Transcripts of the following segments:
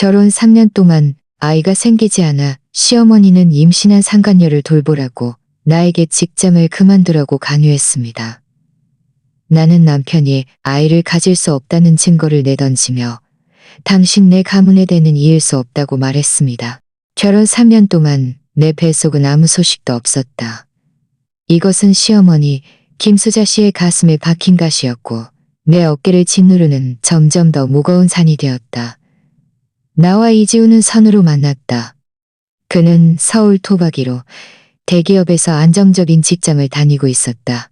결혼 3년 동안 아이가 생기지 않아 시어머니는 임신한 상간녀를 돌보라고 나에게 직장을 그만두라고 강요했습니다. 나는 남편이 아이를 가질 수 없다는 증거를 내던지며 당신 내 가문에 대는 이을 수 없다고 말했습니다. 결혼 3년 동안 내 뱃속은 아무 소식도 없었다. 이것은 시어머니 김수자 씨의 가슴에 박힌 가시였고 내 어깨를 짓누르는 점점 더 무거운 산이 되었다. 나와 이지우는 선으로 만났다. 그는 서울 토박이로 대기업에서 안정적인 직장을 다니고 있었다.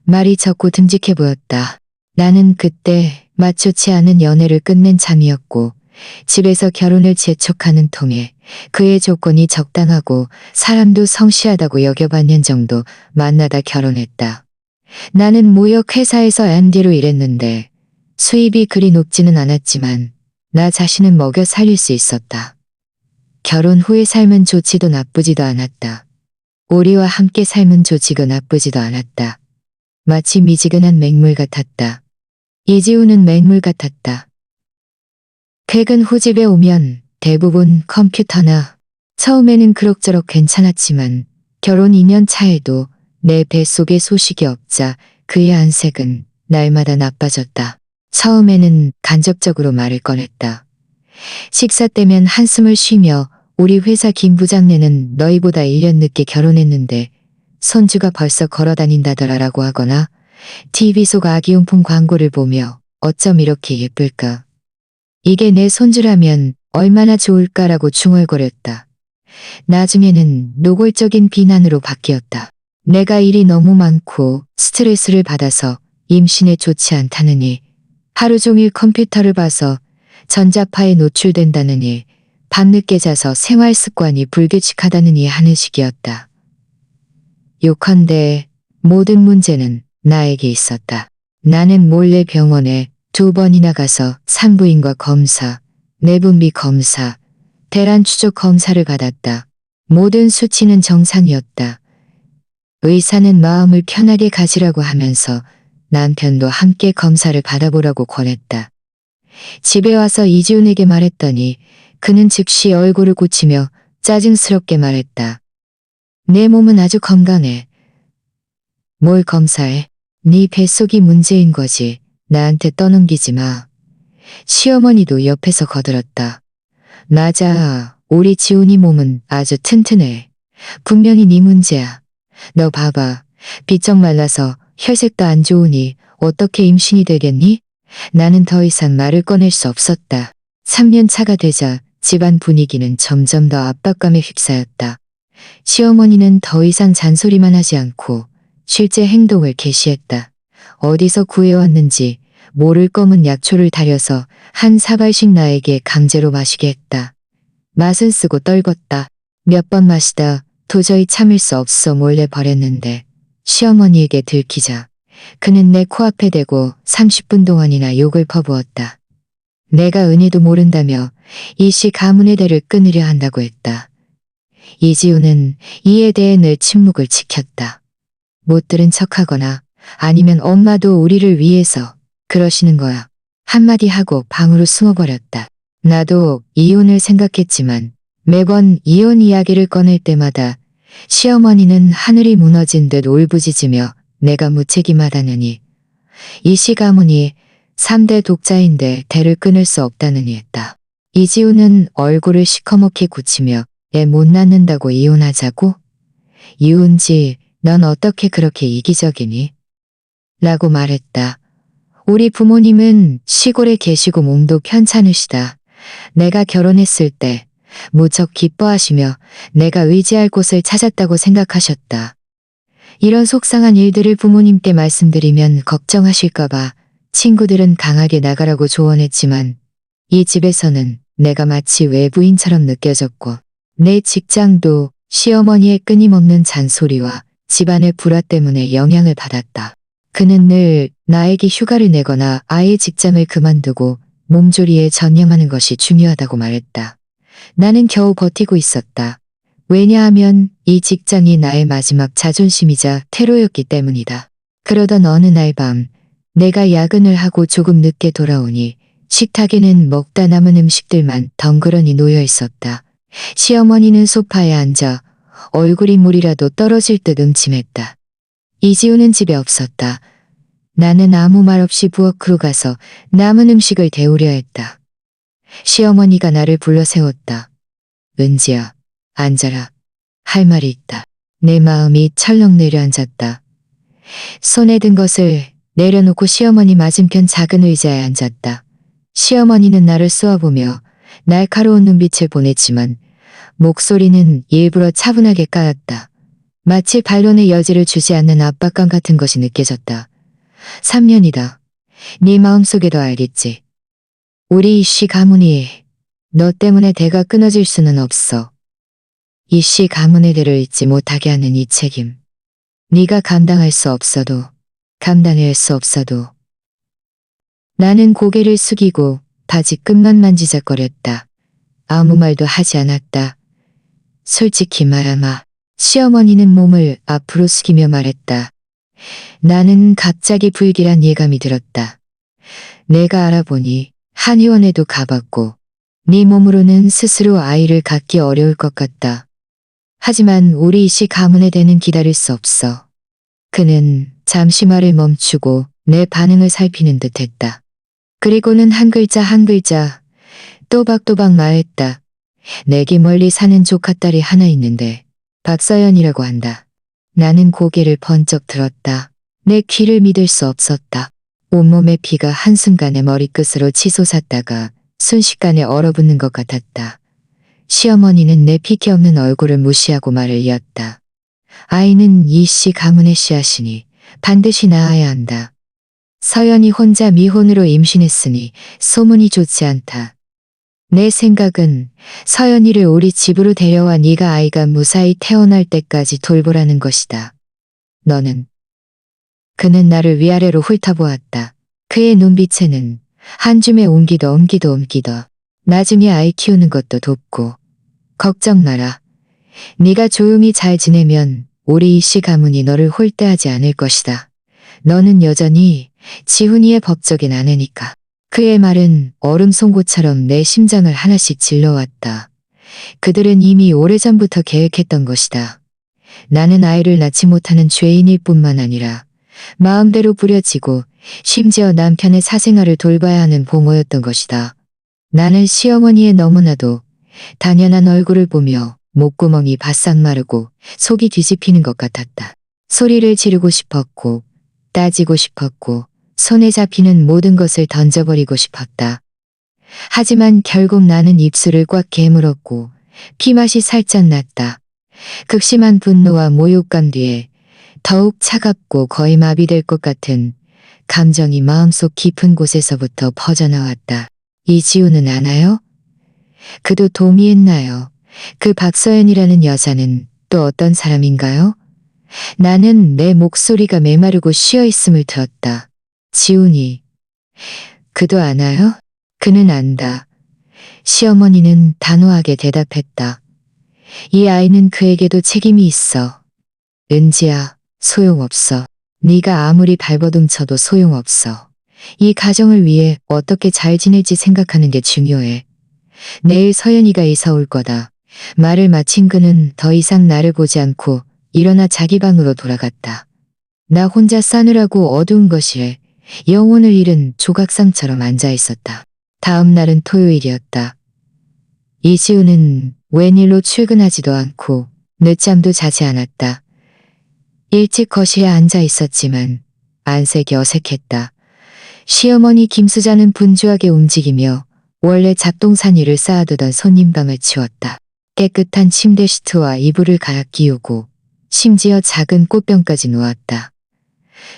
말이 적고 듬직해 보였다. 나는 그때 마땅치 않은 연애를 끝낸 참이었고 집에서 결혼을 재촉하는 통에 그의 조건이 적당하고 사람도 성실하다고 여겨 반년 정도 만나다 결혼했다. 나는 무역회사에서 MD로 일했는데 수입이 그리 높지는 않았지만 나 자신은 먹여 살릴 수 있었다. 결혼 후의 삶은 좋지도 나쁘지도 않았다. 우리와 함께 삶은 좋지도 나쁘지도 않았다. 마치 미지근한 맹물 같았다. 이지우는 맹물 같았다. 퇴근 후 집에 오면 대부분 컴퓨터나 처음에는 그럭저럭 괜찮았지만 결혼 2년 차에도 내 뱃속에 소식이 없자 그의 안색은 날마다 나빠졌다. 처음에는 간접적으로 말을 꺼냈다. 식사 때면 한숨을 쉬며 우리 회사 김 부장네는 너희보다 1년 늦게 결혼했는데 손주가 벌써 걸어다닌다더라라고 하거나 TV 속 아기용품 광고를 보며 어쩜 이렇게 예쁠까. 이게 내 손주라면 얼마나 좋을까라고 중얼거렸다. 나중에는 노골적인 비난으로 바뀌었다. 내가 일이 너무 많고 스트레스를 받아서 임신에 좋지 않다느니 하루 종일 컴퓨터를 봐서 전자파에 노출된다느니 밤늦게 자서 생활 습관이 불규칙하다느니 하는 식이었다. 요컨대 모든 문제는 나에게 있었다. 나는 몰래 병원에 2번이나 가서 산부인과 검사, 내분비 검사, 대란 추적 검사를 받았다. 모든 수치는 정상이었다. 의사는 마음을 편하게 가지라고 하면서 남편도 함께 검사를 받아보라고 권했다. 집에 와서 이지훈에게 말했더니 그는 즉시 얼굴을 고치며 짜증스럽게 말했다. 내 몸은 아주 건강해. 뭘 검사해? 네 뱃속이 문제인 거지. 나한테 떠넘기지 마. 시어머니도 옆에서 거들었다. 맞아. 우리 지훈이 몸은 아주 튼튼해. 분명히 네 문제야. 너 봐봐. 비쩍 말라서 혈색도 안 좋으니 어떻게 임신이 되겠니? 나는 더 이상 말을 꺼낼 수 없었다. 3년 차가 되자 집안 분위기는 점점 더 압박감에 휩싸였다. 시어머니는 더 이상 잔소리만 하지 않고 실제 행동을 개시했다. 어디서 구해왔는지 모를 검은 약초를 달여서 한 사발씩 나에게 강제로 마시게 했다. 맛은 쓰고 떨궜다. 몇 번 마시다 도저히 참을 수 없어 몰래 버렸는데 시어머니에게 들키자 그는 내 코앞에 대고 30분 동안이나 욕을 퍼부었다. 내가 은혜도 모른다며 일시 가문의 대를 끊으려 한다고 했다. 이지우는 이에 대해 늘 침묵을 지켰다. 못 들은 척하거나 아니면 엄마도 우리를 위해서 그러시는 거야. 한마디 하고 방으로 숨어버렸다. 나도 이혼을 생각했지만 매번 이혼 이야기를 꺼낼 때마다 시어머니는 하늘이 무너진 듯 울부짖으며 내가 무책임하다느니 이씨 가문이 3대 독자인데 대를 끊을 수 다느니 했다. 이지우는 얼굴을 시커멓게 굳히며 애 못 낳는다고 이혼하자고? 이혼지 넌 어떻게 그렇게 이기적이니? 라고 말했다. 우리 부모님은 시골에 계시고 몸도 편찮으시다. 내가 결혼했을 때 무척 기뻐하시며 내가 의지할 곳을 찾았다고 생각하셨다. 이런 속상한 일들을 부모님께 말씀드리면 걱정하실까봐 친구들은 강하게 나가라고 조언했지만 이 집에서는 내가 마치 외부인처럼 느껴졌고 내 직장도 시어머니의 끊임없는 잔소리와 집안의 불화 때문에 영향을 받았다. 그는 늘 나에게 휴가를 내거나 아예 직장을 그만두고 몸조리에 전념하는 것이 중요하다고 말했다. 나는 겨우 버티고 있었다. 왜냐하면 이 직장이 나의 마지막 자존심이자 퇴로였기 때문이다. 그러던 어느 날 밤 내가 야근을 하고 조금 늦게 돌아오니 식탁에는 먹다 남은 음식들만 덩그러니 놓여 있었다. 시어머니는 소파에 앉아 얼굴이 물이라도 떨어질 듯 음침했다. 이지우는 집에 없었다. 나는 아무 말 없이 부엌으로 가서 남은 음식을 데우려 했다. 시어머니가 나를 불러 세웠다. 은지야, 앉아라. 할 말이 있다. 내 마음이 철렁 내려앉았다. 손에 든 것을 내려놓고 시어머니 맞은편 작은 의자에 앉았다. 시어머니는 나를 쏘아보며 날카로운 눈빛을 보냈지만 목소리는 일부러 차분하게 까였다. 마치 반론의 여지를 주지 않는 압박감 같은 것이 느껴졌다. 3년이다. 네 마음속에도 알겠지. 우리 이씨 가문이 너 때문에 대가 끊어질 수는 없어. 이씨 가문의 대를 잊지 못하게 하는 이 책임. 네가 감당할 수 없어도 감당할 수 없어도. 나는 고개를 숙이고 바지 끝만 만지작거렸다. 아무 말도 하지 않았다. 솔직히 말하마. 시어머니는 몸을 앞으로 숙이며 말했다. 나는 갑자기 불길한 예감이 들었다. 내가 알아보니 한의원에도 가봤고 네 몸으로는 스스로 아이를 갖기 어려울 것 같다. 하지만 우리 이씨 가문의 대는 기다릴 수 없어. 그는 잠시 말을 멈추고 내 반응을 살피는 듯 했다. 그리고는 한 글자 한 글자 또박또박 말했다. 내게 멀리 사는 조카딸이 하나 있는데 박서연이라고 한다. 나는 고개를 번쩍 들었다. 내 귀를 믿을 수 없었다. 온몸의 피가 한순간에 머리끝으로 치솟았다가 순식간에 얼어붙는 것 같았다. 시어머니는 내 핏기 없는 얼굴을 무시하고 말을 이었다. 아이는 이씨 가문의 씨앗이니 반드시 낳아야 한다. 서연이 혼자 미혼으로 임신했으니 소문이 좋지 않다. 내 생각은 서연이를 우리 집으로 데려와 네가 아이가 무사히 태어날 때까지 돌보라는 것이다. 너는? 그는 나를 위아래로 훑어보았다. 그의 눈빛에는 한 줌의 옮기도 나중에 아이 키우는 것도 돕고. 걱정 마라. 네가 조용히 잘 지내면 우리 이씨 가문이 너를 홀대하지 않을 것이다. 너는 여전히 지훈이의 법적인 아내니까. 그의 말은 얼음 송곳처럼 내 심장을 하나씩 질러왔다. 그들은 이미 오래전부터 계획했던 것이다. 나는 아이를 낳지 못하는 죄인일 뿐만 아니라 마음대로 부려지고 심지어 남편의 사생활을 돌봐야 하는 봉호였던 것이다. 나는 시어머니의 너무나도 단연한 얼굴을 보며 목구멍이 바싹 마르고 속이 뒤집히는 것 같았다. 소리를 지르고 싶었고 따지고 싶었고 손에 잡히는 모든 것을 던져버리고 싶었다. 하지만 결국 나는 입술을 꽉 깨물었고 피맛이 살짝 났다. 극심한 분노와 모욕감 뒤에 더욱 차갑고 거의 마비될 것 같은 감정이 마음속 깊은 곳에서부터 퍼져나왔다. 이지우는 아나요? 그도 동의했나요? 그 박서연이라는 여자는 또 어떤 사람인가요? 나는 내 목소리가 메마르고 쉬어있음을 들었다. 지훈이. 그도 아나요? 그는 안다. 시어머니는 단호하게 대답했다. 이 아이는 그에게도 책임이 있어. 은지야, 소용없어. 네가 아무리 발버둥쳐도 소용없어. 이 가정을 위해 어떻게 잘 지낼지 생각하는 게 중요해. 내일 서연이가 이사 올 거다. 말을 마친 그는 더 이상 나를 보지 않고 일어나 자기 방으로 돌아갔다. 나 혼자 싸늘하고 어두운 거실에 영혼을 잃은 조각상처럼 앉아 있었다. 다음 날은 토요일이었다. 이지우는 웬일로 출근하지도 않고 늦잠도 자지 않았다. 일찍 거실에 앉아 있었지만 안색이 어색했다. 시어머니 김수자는 분주하게 움직이며 원래 잡동산 위를 쌓아두던 손님방을 치웠다. 깨끗한 침대 시트와 이불을 갈아 끼우고 심지어 작은 꽃병까지 놓았다.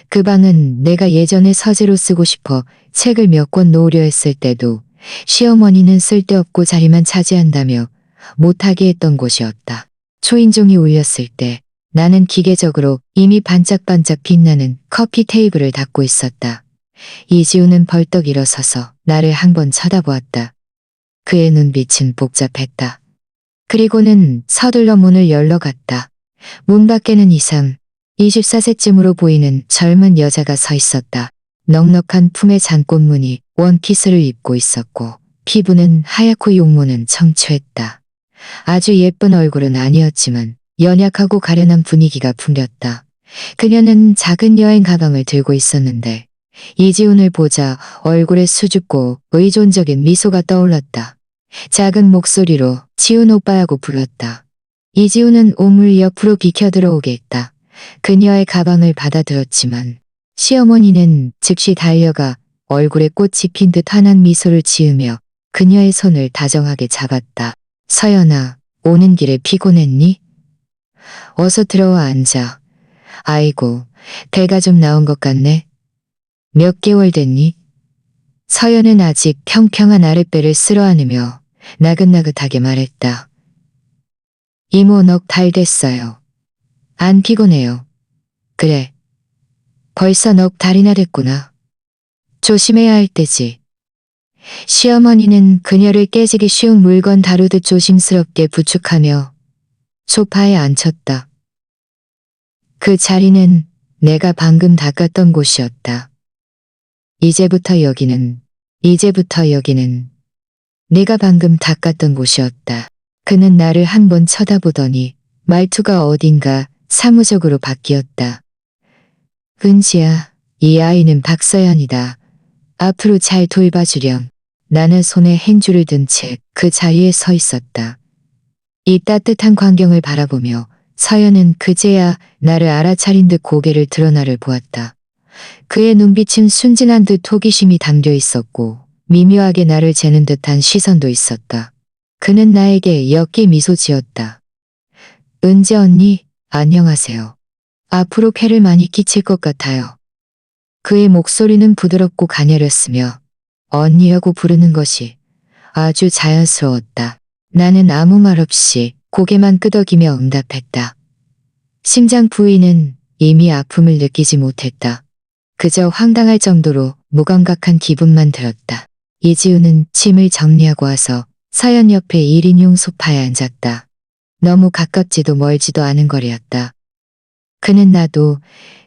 그 방은 내가 예전에 서재로 쓰고 싶어 책을 몇 권 놓으려 했을 때도 시어머니는 쓸데없고 자리만 차지한다며 못하게 했던 곳이었다. 초인종이 울렸을 때 나는 기계적으로 이미 반짝반짝 빛나는 커피 테이블을 닦고 있었다. 이지우는 벌떡 일어서서 나를 한 번 쳐다보았다. 그의 눈빛은 복잡했다. 그리고는 서둘러 문을 열러 갔다. 문 밖에는 이상 24세쯤으로 보이는 젊은 여자가 서 있었다. 넉넉한 품의 잔꽃무늬, 원키스를 입고 있었고 피부는 하얗고 용모는 청초했다. 아주 예쁜 얼굴은 아니었지만 연약하고 가련한 분위기가 풍겼다. 그녀는 작은 여행 가방을 들고 있었는데 이지훈을 보자 얼굴에 수줍고 의존적인 미소가 떠올랐다. 작은 목소리로 지훈 오빠라고 불렀다. 이지훈은 오물 옆으로 비켜 들어오게 했다. 그녀의 가방을 받아들었지만 시어머니는 즉시 달려가 얼굴에 꽃이 핀 듯 환한 미소를 지으며 그녀의 손을 다정하게 잡았다. 서연아, 오는 길에 피곤했니? 어서 들어와 앉아. 아이고, 배가 좀 나온 것 같네. 몇 개월 됐니? 서연은 아직 평평한 아랫배를 쓸어안으며 나긋나긋하게 말했다. 이모 넉 달 됐어요. 안 피곤해요. 그래. 벌써 넉 달이나 됐구나. 조심해야 할 때지. 시어머니는 그녀를 깨지기 쉬운 물건 다루듯 조심스럽게 부축하며 소파에 앉혔다. 그 자리는 내가 방금 닦았던 곳이었다. 이제부터 여기는 내가 방금 닦았던 곳이었다. 그는 나를 한번 쳐다보더니 말투가 어딘가 사무적으로 바뀌었다. 은지야, 이 아이는 박서연이다. 앞으로 잘 돌봐주렴. 나는 손에 행주를 든 채 그 자리에 서 있었다. 이 따뜻한 광경을 바라보며 서연은 그제야 나를 알아차린 듯 고개를 들어 나를 보았다. 그의 눈빛은 순진한 듯 호기심이 담겨 있었고 미묘하게 나를 재는 듯한 시선도 있었다. 그는 나에게 옅게 미소 지었다. 은지 언니, 안녕하세요. 앞으로 쾌를 많이 끼칠 것 같아요. 그의 목소리는 부드럽고 가녀렸으며 언니라고 부르는 것이 아주 자연스러웠다. 나는 아무 말 없이 고개만 끄덕이며 응답했다. 심장 부위는 이미 아픔을 느끼지 못했다. 그저 황당할 정도로 무감각한 기분만 들었다. 이지우는 짐을 정리하고 와서 서연 옆에 1인용 소파에 앉았다. 너무 가깝지도 멀지도 않은 거리였다. 그는 나도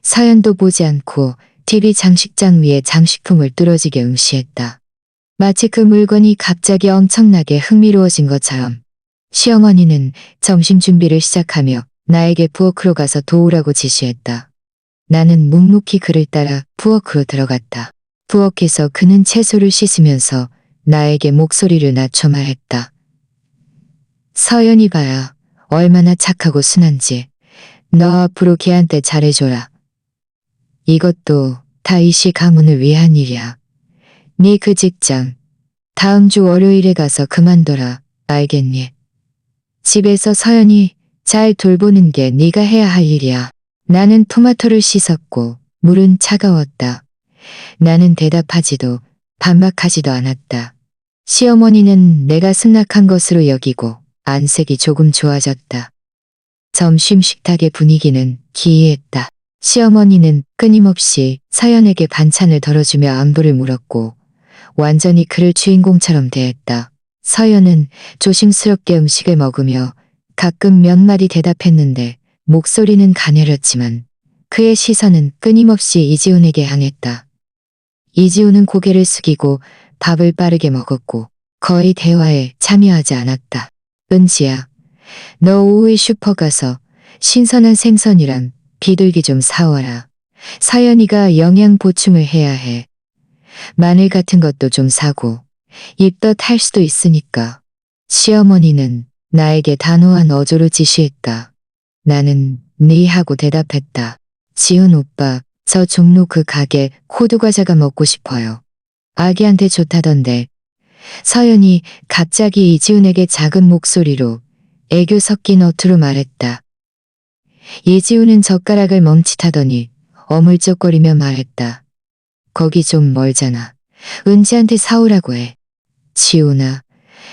서연도 보지 않고 TV 장식장 위에 장식품을 뚫어지게 응시했다. 마치 그 물건이 갑자기 엄청나게 흥미로워진 것처럼 시어머니는 점심 준비를 시작하며 나에게 부엌으로 가서 도우라고 지시했다. 나는 묵묵히 그를 따라 부엌으로 들어갔다. 부엌에서 그는 채소를 씻으면서 나에게 목소리를 낮춰 말했다. 서연이 봐야 얼마나 착하고 순한지. 너 앞으로 걔한테 잘해줘라. 이것도 다 이씨 가문을 위한 일이야. 네 그 직장 다음 주 월요일에 가서 그만둬라. 알겠니? 집에서 서연이 잘 돌보는 게 네가 해야 할 일이야. 나는 토마토를 씻었고 물은 차가웠다. 나는 대답하지도 반박하지도 않았다. 시어머니는 내가 승낙한 것으로 여기고 안색이 조금 좋아졌다. 점심 식탁의 분위기는 기이했다. 시어머니는 끊임없이 서연에게 반찬을 덜어주며 안부를 물었고 완전히 그를 주인공처럼 대했다. 서연은 조심스럽게 음식을 먹으며 가끔 몇 마디 대답했는데 목소리는 가녀렸지만 그의 시선은 끊임없이 이지훈에게 향했다. 이지훈은 고개를 숙이고 밥을 빠르게 먹었고 거의 대화에 참여하지 않았다. 은지야, 너 오후에 슈퍼 가서 신선한 생선이랑 비둘기 좀 사와라. 서연이가 영양 보충을 해야 해. 마늘 같은 것도 좀 사고 입덧 할 수도 있으니까. 시어머니는 나에게 단호한 어조로 지시했다. 나는 네 하고 대답했다. 지훈 오빠, 저 종로 그 가게 호두과자가 먹고 싶어요. 아기한테 좋다던데. 서연이 갑자기 이지훈에게 작은 목소리로 애교 섞인 어투로 말했다. 이지훈은 젓가락을 멈칫하더니 어물쩍거리며 말했다. 거기 좀 멀잖아. 은지한테 사오라고 해. 지훈아,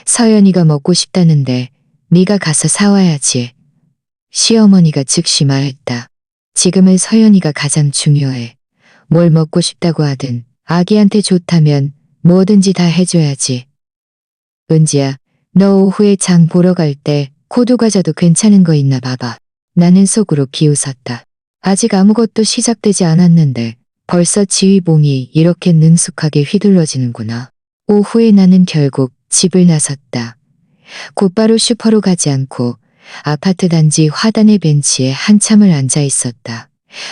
서연이가 먹고 싶다는데 네가 가서 사와야지. 시어머니가 즉시 말했다. 지금은 서연이가 가장 중요해. 뭘 먹고 싶다고 하든 아기한테 좋다면 뭐든지 다 해줘야지. 은지야, 너 오후에 장 보러 갈 때 호두과자도 괜찮은 거 있나 봐봐. 나는 속으로 비웃었다. 아직 아무것도 시작되지 않았는데 벌써 지휘봉이 이렇게 능숙하게 휘둘러지는구나. 오후에 나는 결국 집을 나섰다. 곧바로 슈퍼로 가지 않고 아파트 단지 화단의 벤치에 한참을 앉아 있었다.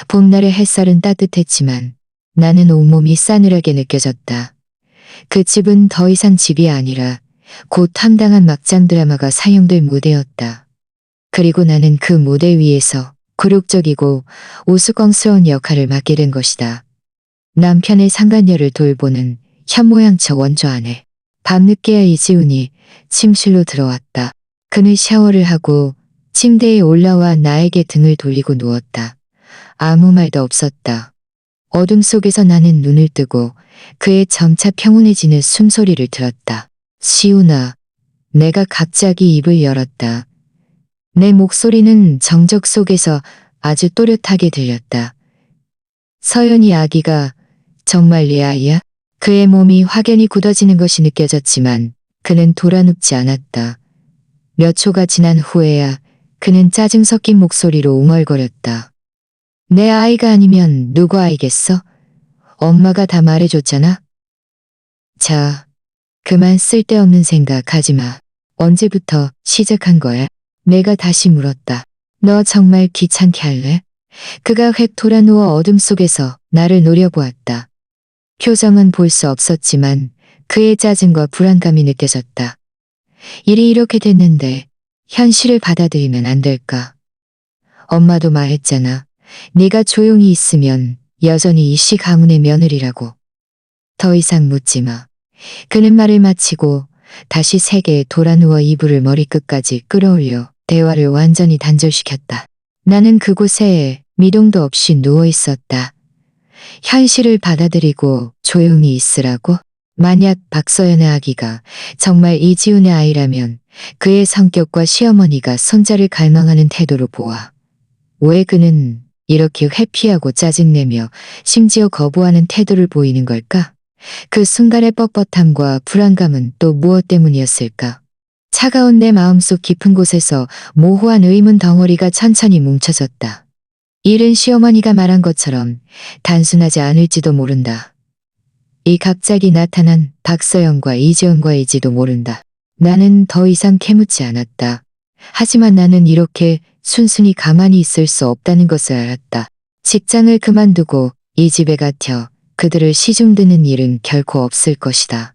봄날의 햇살은 따뜻했지만 나는 온몸이 싸늘하게 느껴졌다. 그 집은 더 이상 집이 아니라 곧 황당한 막장 드라마가 상영될 무대였다. 그리고 나는 그 무대 위에서 굴욕적이고 우스꽝스러운 역할을 맡게 된 것이다. 남편의 상간녀를 돌보는 현모양처 원조 아내. 밤늦게야 이지훈이 침실로 들어왔다. 그는 샤워를 하고 침대에 올라와 나에게 등을 돌리고 누웠다. 아무 말도 없었다. 어둠 속에서 나는 눈을 뜨고 그의 점차 평온해지는 숨소리를 들었다. 시훈아, 내가 갑자기 입을 열었다. 내 목소리는 정적 속에서 아주 또렷하게 들렸다. 서연이 아기가 정말 내 아이야? 그의 몸이 확연히 굳어지는 것이 느껴졌지만 그는 돌아눕지 않았다. 몇 초가 지난 후에야 그는 짜증 섞인 목소리로 웅얼거렸다. 내 아이가 아니면 누구 아이겠어? 엄마가 다 말해줬잖아. 자, 그만 쓸데없는 생각 하지 마. 언제부터 시작한 거야? 내가 다시 물었다. 너 정말 귀찮게 할래? 그가 획 돌아누워 어둠 속에서 나를 노려보았다. 표정은 볼 수 없었지만 그의 짜증과 불안감이 느껴졌다. 일이 이렇게 됐는데 현실을 받아들이면 안 될까? 엄마도 말했잖아. 네가 조용히 있으면 여전히 이씨 가문의 며느리라고. 더 이상 묻지 마. 그는 말을 마치고 다시 세게에 돌아누워 이불을 머리끝까지 끌어올려 대화를 완전히 단절시켰다. 나는 그곳에 미동도 없이 누워 있었다. 현실을 받아들이고 조용히 있으라고? 만약 박서연의 아기가 정말 이지훈의 아이라면 그의 성격과 시어머니가 손자를 갈망하는 태도로 보아 왜 그는 이렇게 회피하고 짜증내며 심지어 거부하는 태도를 보이는 걸까? 그 순간의 뻣뻣함과 불안감은 또 무엇 때문이었을까? 차가운 내 마음속 깊은 곳에서 모호한 의문 덩어리가 천천히 뭉쳐졌다. 일은 시어머니가 말한 것처럼 단순하지 않을지도 모른다. 이 갑자기 나타난 박서연과 이지훈과일지도 모른다. 나는 더 이상 캐묻지 않았다. 하지만 나는 이렇게 순순히 가만히 있을 수 없다는 것을 알았다. 직장을 그만두고 이 집에 갇혀 그들을 시중드는 일은 결코 없을 것이다.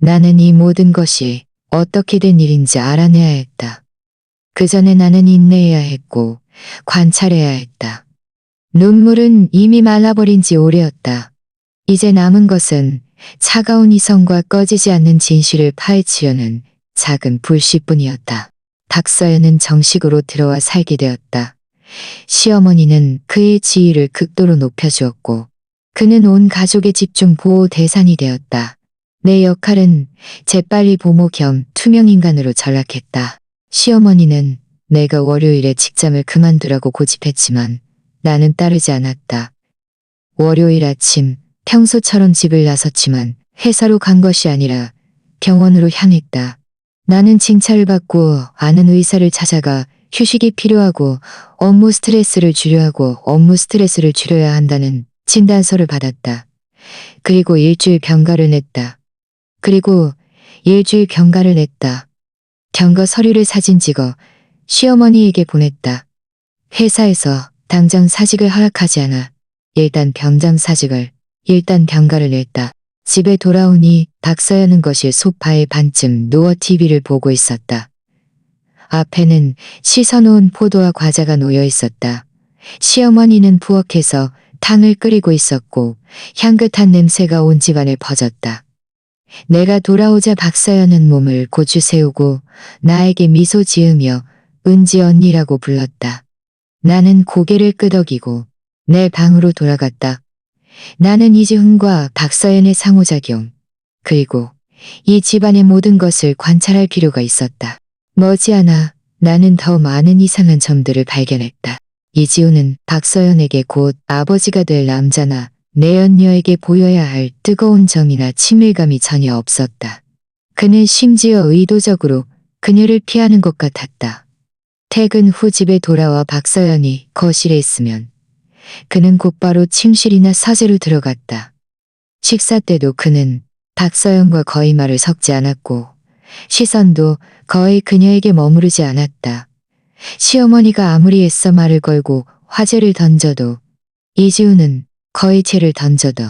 나는 이 모든 것이 어떻게 된 일인지 알아내야 했다. 그 전에 나는 인내해야 했고 관찰해야 했다. 눈물은 이미 말라버린 지 오래였다. 이제 남은 것은 차가운 이성과 꺼지지 않는 진실을 파헤치려는 작은 불씨뿐이었다. 박서연은 정식으로 들어와 살게 되었다. 시어머니는 그의 지위를 극도로 높여주었고 그는 온 가족의 집중 보호 대상이 되었다. 내 역할은 재빨리 보모 겸 투명인간으로 전락했다. 시어머니는 내가 월요일에 직장을 그만두라고 고집했지만 나는 따르지 않았다. 월요일 아침 평소처럼 집을 나섰지만 회사로 간 것이 아니라 병원으로 향했다. 나는 칭찬을 받고 아는 의사를 찾아가 휴식이 필요하고 업무 스트레스를 줄여야 한다는 진단서를 받았다. 그리고 일주일 병가를 냈다. 병가 서류를 사진 찍어 시어머니에게 보냈다. 회사에서 당장 사직을 허락하지 않아 일단 병가를 냈다. 집에 돌아오니 박서연은 거실 소파에 반쯤 누워 TV를 보고 있었다. 앞에는 씻어놓은 포도와 과자가 놓여 있었다. 시어머니는 부엌에서 탕을 끓이고 있었고 향긋한 냄새가 온 집안에 퍼졌다. 내가 돌아오자 박서연은 몸을 고추 세우고 나에게 미소 지으며 은지 언니라고 불렀다. 나는 고개를 끄덕이고 내 방으로 돌아갔다. 나는 이지훈과 박서연의 상호작용, 그리고 이 집안의 모든 것을 관찰할 필요가 있었다. 머지않아 나는 더 많은 이상한 점들을 발견했다. 이지훈은 박서연에게 곧 아버지가 될 남자나 내연녀에게 보여야 할 뜨거운 정이나 친밀감이 전혀 없었다. 그는 심지어 의도적으로 그녀를 피하는 것 같았다. 퇴근 후 집에 돌아와 박서연이 거실에 있으면 그는 곧바로 침실이나 서재로 들어갔다. 식사 때도 그는 박서연과 거의 말을 섞지 않았고 시선도 거의 그녀에게 머무르지 않았다. 시어머니가 아무리 애써 말을 걸고 화제를 던져도 이지우는 거의 채를 던져도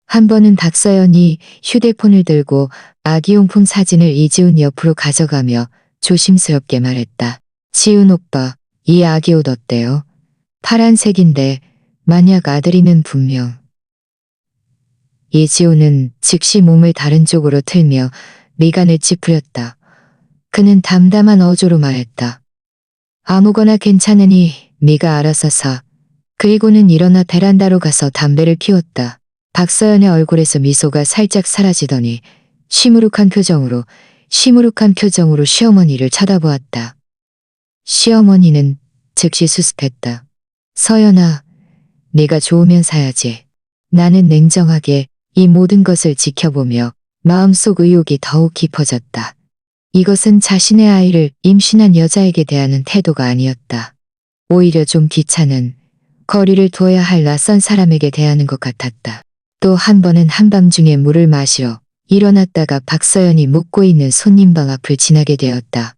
한 번은 박서연이 휴대폰을 들고 아기용품 사진을 이지훈 옆으로 가져가며 조심스럽게 말했다. 지훈 오빠, 이 아기 옷 어때요? 파란색인데 만약 아들이면 분명. 이지훈은 즉시 몸을 다른 쪽으로 틀며 미간을 찌푸렸다. 그는 담담한 어조로 말했다. 아무거나 괜찮으니 네가 알아서 사. 그리고는 일어나 베란다로 가서 담배를 피웠다. 박서연의 얼굴에서 미소가 살짝 사라지더니 시무룩한 표정으로 시어머니를 쳐다보았다. 시어머니는 즉시 수습했다. 서연아, 네가 좋으면 사야지. 나는 냉정하게 이 모든 것을 지켜보며 마음속 의욕이 더욱 깊어졌다. 이것은 자신의 아이를 임신한 여자에게 대하는 태도가 아니었다. 오히려 좀 귀찮은, 거리를 둬야 할 낯선 사람에게 대하는 것 같았다. 또 한 번은 한밤중에 물을 마시러 일어났다가 박서연이 묵고 있는 손님방 앞을 지나게 되었다.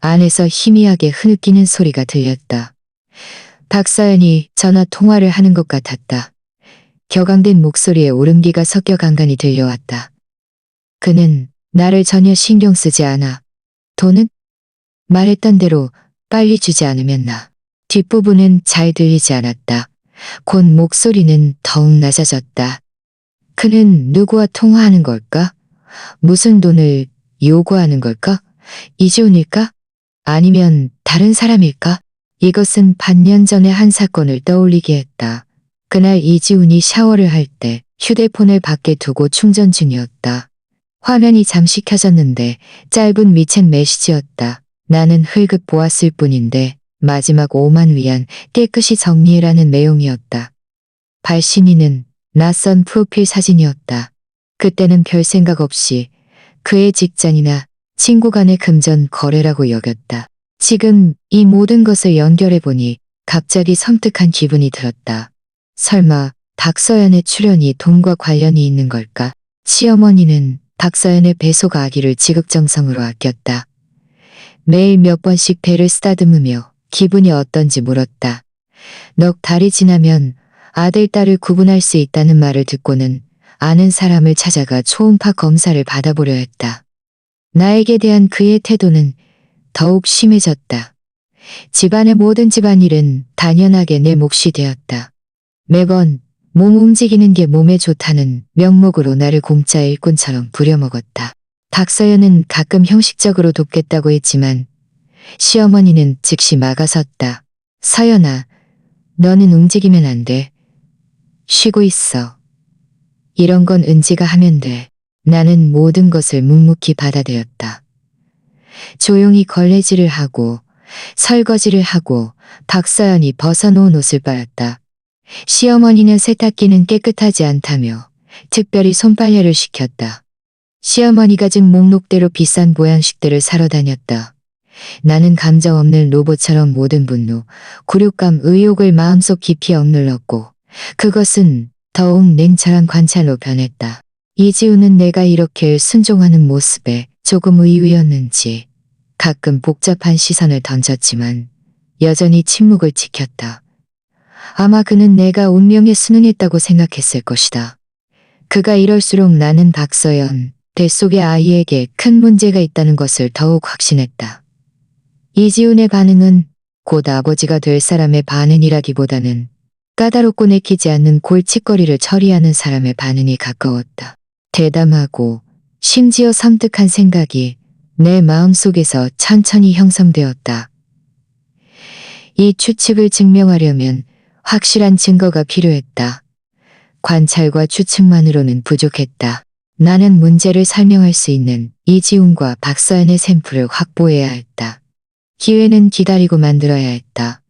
안에서 희미하게 흐느끼는 소리가 들렸다. 박서연이 전화 통화를 하는 것 같았다. 격앙된 목소리에 울음기가 섞여 간간히 들려왔다. 그는 나를 전혀 신경 쓰지 않아. 돈은? 말했던 대로 빨리 주지 않으면 나. 뒷부분은 잘 들리지 않았다. 곧 목소리는 더욱 낮아졌다. 그는 누구와 통화하는 걸까? 무슨 돈을 요구하는 걸까? 이지훈일까? 아니면 다른 사람일까? 이것은 반년 전의 한 사건을 떠올리게 했다. 그날 이지훈이 샤워를 할 때 휴대폰을 밖에 두고 충전 중이었다. 화면이 잠시 켜졌는데 짧은 미챗 메시지였다. 나는 흘끗 보았을 뿐인데 마지막 5만 위안 깨끗이 정리해라는 내용이었다. 발신인은 낯선 프로필 사진이었다. 그때는 별 생각 없이 그의 직장이나 친구 간의 금전 거래라고 여겼다. 지금 이 모든 것을 연결해보니 갑자기 섬뜩한 기분이 들었다. 설마 박서연의 출연이 돈과 관련이 있는 걸까? 시어머니는 박서연의 배속 아기를 지극정성으로 아꼈다. 매일 몇 번씩 배를 쓰다듬으며 기분이 어떤지 물었다. 넉 달이 지나면 아들, 딸을 구분할 수 있다는 말을 듣고는 아는 사람을 찾아가 초음파 검사를 받아보려 했다. 나에게 대한 그의 태도는 더욱 심해졌다. 집안의 모든 집안일은 당연하게 내 몫이 되었다. 매번 몸 움직이는 게 몸에 좋다는 명목으로 나를 공짜 일꾼처럼 부려먹었다. 박서연은 가끔 형식적으로 돕겠다고 했지만 시어머니는 즉시 막아섰다. 서연아, 너는 움직이면 안 돼. 쉬고 있어. 이런 건 은지가 하면 돼. 나는 모든 것을 묵묵히 받아들였다. 조용히 걸레질을 하고 설거지를 하고 박서연이 벗어놓은 옷을 빨았다. 시어머니는 세탁기는 깨끗하지 않다며 특별히 손빨래를 시켰다. 시어머니가 준 목록대로 비싼 보양식들을 사러 다녔다. 나는 감정 없는 로봇처럼 모든 분노, 굴욕감, 의욕을 마음속 깊이 억눌렀고 그것은 더욱 냉철한 관찰로 변했다. 이지우는 내가 이렇게 순종하는 모습에 조금 의외였는지 가끔 복잡한 시선을 던졌지만 여전히 침묵을 지켰다. 아마 그는 내가 운명에 순응했다고 생각했을 것이다. 그가 이럴수록 나는 박서연, 뱃속의 아이에게 큰 문제가 있다는 것을 더욱 확신했다. 이지훈의 반응은 곧 아버지가 될 사람의 반응이라기보다는 까다롭고 내키지 않는 골칫거리를 처리하는 사람의 반응이 가까웠다. 대담하고 심지어 섬뜩한 생각이 내 마음속에서 천천히 형성되었다. 이 추측을 증명하려면 확실한 증거가 필요했다. 관찰과 추측만으로는 부족했다. 나는 문제를 설명할 수 있는 이지훈과 박서연의 샘플을 확보해야 했다. 기회는 기다리고 만들어야 했다.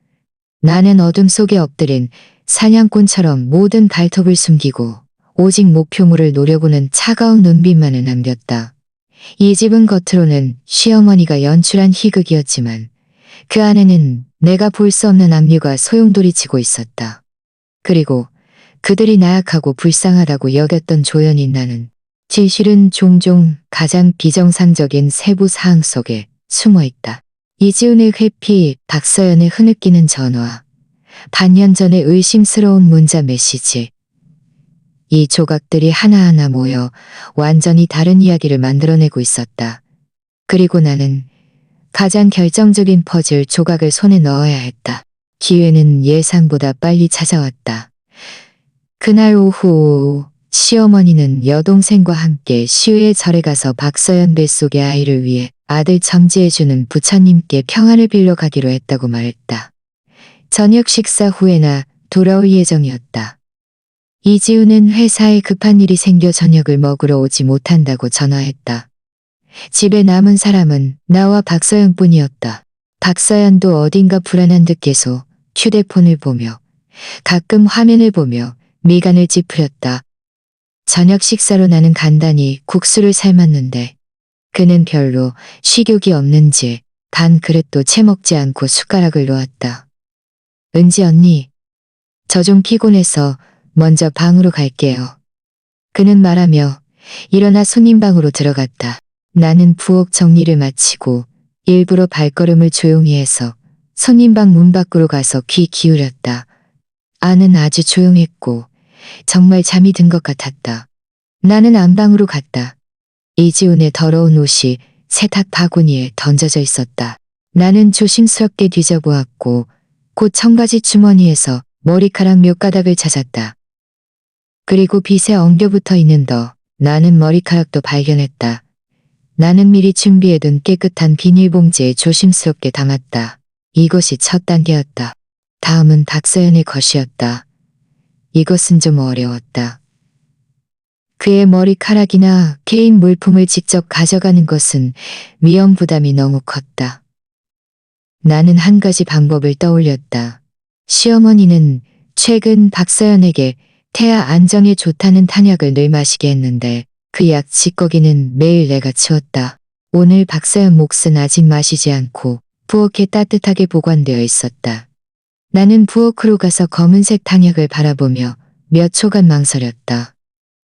나는 어둠 속에 엎드린 사냥꾼처럼 모든 발톱을 숨기고 오직 목표물을 노려보는 차가운 눈빛만을 남겼다. 이 집은 겉으로는 시어머니가 연출한 희극이었지만 그 안에는 내가 볼 수 없는 압류가 소용돌이치고 있었다. 그리고 그들이 나약하고 불쌍하다고 여겼던 조연인 나는 진실은 종종 가장 비정상적인 세부 사항 속에 숨어 있다. 이지훈의 회피, 박서연의 흐느끼는 전화, 반년 전의 의심스러운 문자 메시지. 이 조각들이 하나하나 모여 완전히 다른 이야기를 만들어내고 있었다. 그리고 나는 가장 결정적인 퍼즐 조각을 손에 넣어야 했다. 기회는 예상보다 빨리 찾아왔다. 그날 오후 시어머니는 여동생과 함께 시외의 절에 가서 박서연 뱃속의 아이를 위해 아들 점지해주는 부처님께 평안을 빌려 가기로 했다고 말했다. 저녁 식사 후에나 돌아올 예정이었다. 이지우는 회사에 급한 일이 생겨 저녁을 먹으러 오지 못한다고 전화했다. 집에 남은 사람은 나와 박서연뿐이었다. 박서연도 어딘가 불안한 듯 계속 휴대폰을 보며 가끔 화면을 보며 미간을 찌푸렸다. 저녁 식사로 나는 간단히 국수를 삶았는데 그는 별로 식욕이 없는지 반 그릇도 채 먹지 않고 숟가락을 놓았다. 은지 언니, 저 좀 피곤해서 먼저 방으로 갈게요. 그는 말하며 일어나 손님 방으로 들어갔다. 나는 부엌 정리를 마치고 일부러 발걸음을 조용히 해서 손님 방 문 밖으로 가서 귀 기울였다. 안은 아주 조용했고 정말 잠이 든 것 같았다. 나는 안방으로 갔다. 이지훈의 더러운 옷이 세탁 바구니에 던져져 있었다. 나는 조심스럽게 뒤져보았고 곧 청바지 주머니에서 머리카락 몇 가닥을 찾았다. 그리고 빗에 엉겨붙어 있는 더 나는 머리카락도 발견했다. 나는 미리 준비해둔 깨끗한 비닐봉지에 조심스럽게 담았다. 이것이 첫 단계였다. 다음은 박서연의 것이었다. 이것은 좀 어려웠다. 그의 머리카락이나 개인 물품을 직접 가져가는 것은 위험 부담이 너무 컸다. 나는 한 가지 방법을 떠올렸다. 시어머니는 최근 박서연에게 태아 안정에 좋다는 탄약을 늘 마시게 했는데 그 약 찌꺼기는 매일 내가 치웠다. 오늘 박서연 몫은 아직 마시지 않고 부엌에 따뜻하게 보관되어 있었다. 나는 부엌으로 가서 검은색 탄약을 바라보며 몇 초간 망설였다.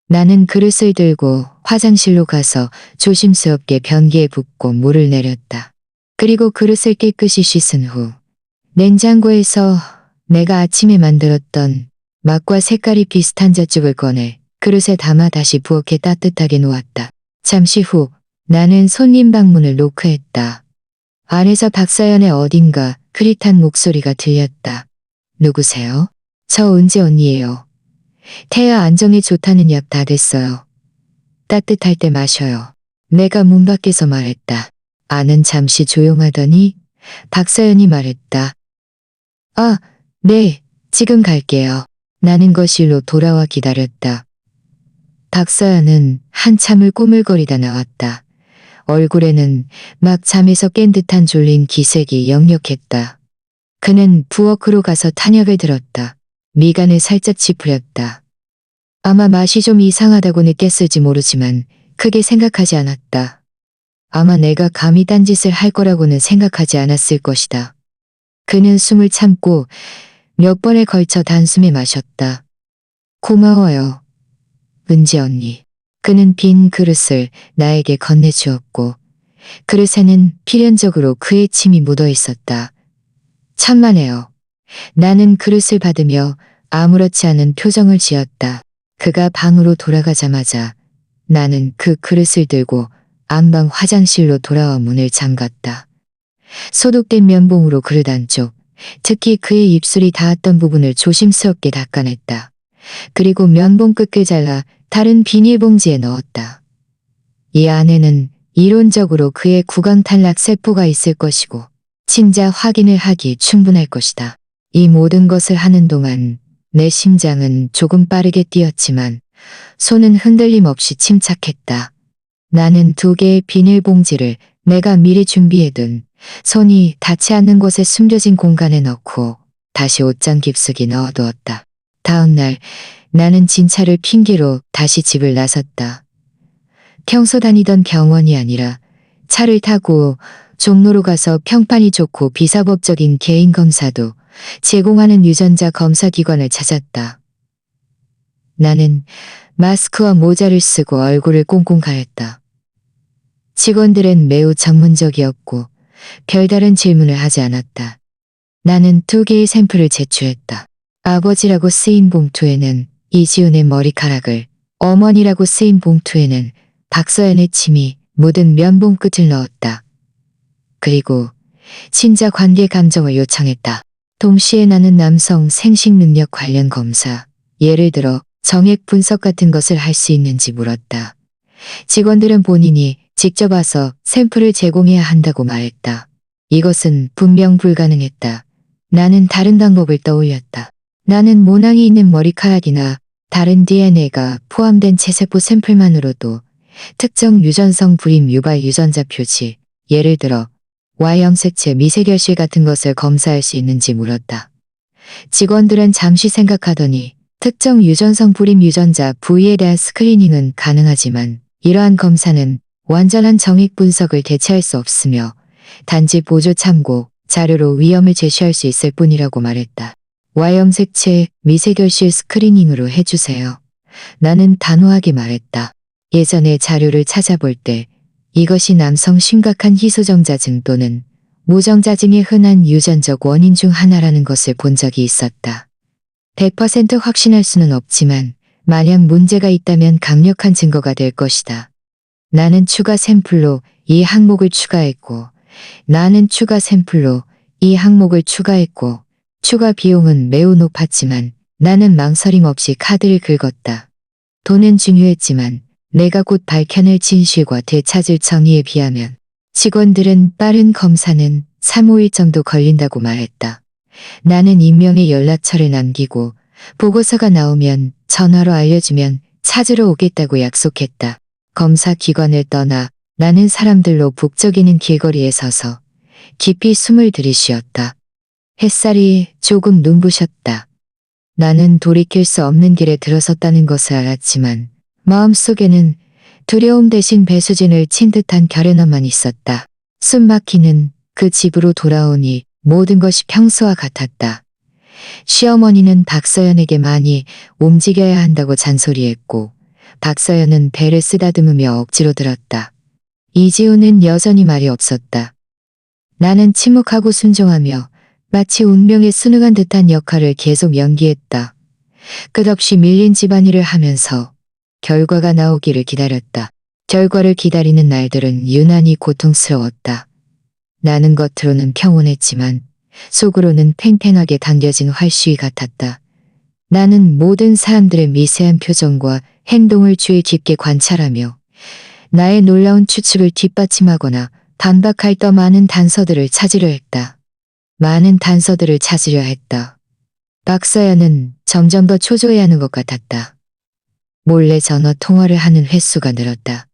나는 그릇을 들고 화장실로 가서 조심스럽게 변기에 붓고 물을 내렸다. 그리고 그릇을 깨끗이 씻은 후 냉장고에서 내가 아침에 만들었던 맛과 색깔이 비슷한 잣죽을 꺼내 그릇에 담아 다시 부엌에 따뜻하게 놓았다. 잠시 후 나는 손님 방문을 노크했다. 안에서 박서연의 어딘가 흐릿한 목소리가 들렸다. 누구세요? 저 은지 언니예요. 태아 안정에 좋다는 약 다 됐어요. 따뜻할 때 마셔요. 내가 문 밖에서 말했다. 안은 잠시 조용하더니 박서연이 말했다. 아, 네, 지금 갈게요. 나는 거실로 돌아와 기다렸다. 박서연은 한참을 꾸물거리다 나왔다. 얼굴에는 막 잠에서 깬 듯한 졸린 기색이 역력했다. 그는 부엌으로 가서 탄약을 들었다. 미간을 살짝 찌푸렸다. 아마 맛이 좀 이상하다고 느꼈을지 모르지만 크게 생각하지 않았다. 아마 내가 감히 딴짓을 할 거라고는 생각하지 않았을 것이다. 그는 숨을 참고 몇 번에 걸쳐 단숨에 마셨다. 고마워요, 은지 언니. 그는 빈 그릇을 나에게 건네주었고 그릇에는 필연적으로 그의 침이 묻어 있었다. 천만에요. 나는 그릇을 받으며 아무렇지 않은 표정을 지었다. 그가 방으로 돌아가자마자 나는 그 그릇을 들고 안방 화장실로 돌아와 문을 잠갔다. 소독된 면봉으로 그릇 안쪽, 특히 그의 입술이 닿았던 부분을 조심스럽게 닦아냈다. 그리고 면봉 끝을 잘라 다른 비닐봉지에 넣었다. 이 안에는 이론적으로 그의 구강 탈락 세포가 있을 것이고 침자 확인을 하기 충분할 것이다. 이 모든 것을 하는 동안 내 심장은 조금 빠르게 뛰었지만 손은 흔들림 없이 침착했다. 나는 2개의 비닐봉지를 내가 미리 준비해둔 손이 닿지 않는 곳에 숨겨진 공간에 넣고 다시 옷장 깊숙이 넣어두었다. 다음 날 나는 진찰을 핑계로 다시 집을 나섰다. 평소 다니던 병원이 아니라 차를 타고 종로로 가서 평판이 좋고 비사법적인 개인 검사도 제공하는 유전자 검사 기관을 찾았다. 나는 마스크와 모자를 쓰고 얼굴을 꽁꽁 가렸다. 직원들은 매우 전문적이었고 별다른 질문을 하지 않았다. 나는 2개의 샘플을 제출했다. 아버지라고 쓰인 봉투에는 이지훈의 머리카락을, 어머니라고 쓰인 봉투에는 박서연의 침이 묻은 면봉 끝을 넣었다. 그리고 친자 관계 감정을 요청했다. 동시에 나는 남성 생식 능력 관련 검사, 예를 들어 정액 분석 같은 것을 할 수 있는지 물었다. 직원들은 본인이 직접 와서 샘플을 제공해야 한다고 말했다. 이것은 분명 불가능했다. 나는 다른 방법을 떠올렸다. 나는 모낭이 있는 머리카락이나 다른 DNA가 포함된 체세포 샘플만으로도 특정 유전성 불임 유발 유전자 표시, 예를 들어 Y형색체 미세결실 같은 것을 검사할 수 있는지 물었다. 직원들은 잠시 생각하더니 특정 유전성 불임 유전자 부위에 대한 스크리닝은 가능하지만 이러한 검사는 완전한 정액 분석을 대체할 수 없으며 단지 보조 참고 자료로 위험을 제시할 수 있을 뿐이라고 말했다. Y형색체 미세결실 스크리닝으로 해주세요. 나는 단호하게 말했다. 예전에 자료를 찾아볼 때 이것이 남성 심각한 희소정자증 또는 무정자증의 흔한 유전적 원인 중 하나라는 것을 본 적이 있었다. 100% 확신할 수는 없지만 만약 문제가 있다면 강력한 증거가 될 것이다. 나는 추가 샘플로 이 항목을 추가했고 추가 비용은 매우 높았지만 나는 망설임 없이 카드를 긁었다. 돈은 중요했지만 내가 곧 밝혀낼 진실과 되찾을 정의에 비하면 직원들은 빠른 검사는 3-5일 정도 걸린다고 말했다. 나는 익명의 연락처를 남기고 보고서가 나오면 전화로 알려주면 찾으러 오겠다고 약속했다. 검사 기관을 떠나 나는 사람들로 북적이는 길거리에 서서 깊이 숨을 들이쉬었다. 햇살이 조금 눈부셨다. 나는 돌이킬 수 없는 길에 들어섰다는 것을 알았지만 마음속에는 두려움 대신 배수진을 친 듯한 결연함만 있었다. 숨막히는 그 집으로 돌아오니 모든 것이 평소와 같았다. 시어머니는 박서연에게 많이 움직여야 한다고 잔소리했고 박서연은 배를 쓰다듬으며 억지로 들었다. 이지훈은 여전히 말이 없었다. 나는 침묵하고 순종하며 마치 운명에 순응한 듯한 역할을 계속 연기했다. 끝없이 밀린 집안일을 하면서 결과가 나오기를 기다렸다. 결과를 기다리는 날들은 유난히 고통스러웠다. 나는 겉으로는 평온했지만 속으로는 팽팽하게 당겨진 활시위 같았다. 나는 모든 사람들의 미세한 표정과 행동을 주의 깊게 관찰하며 나의 놀라운 추측을 뒷받침하거나 반박할 더 많은 단서들을 찾으려 했다. 박서연은 점점 더 초조해하는 것 같았다. 몰래 전화 통화를 하는 횟수가 늘었다.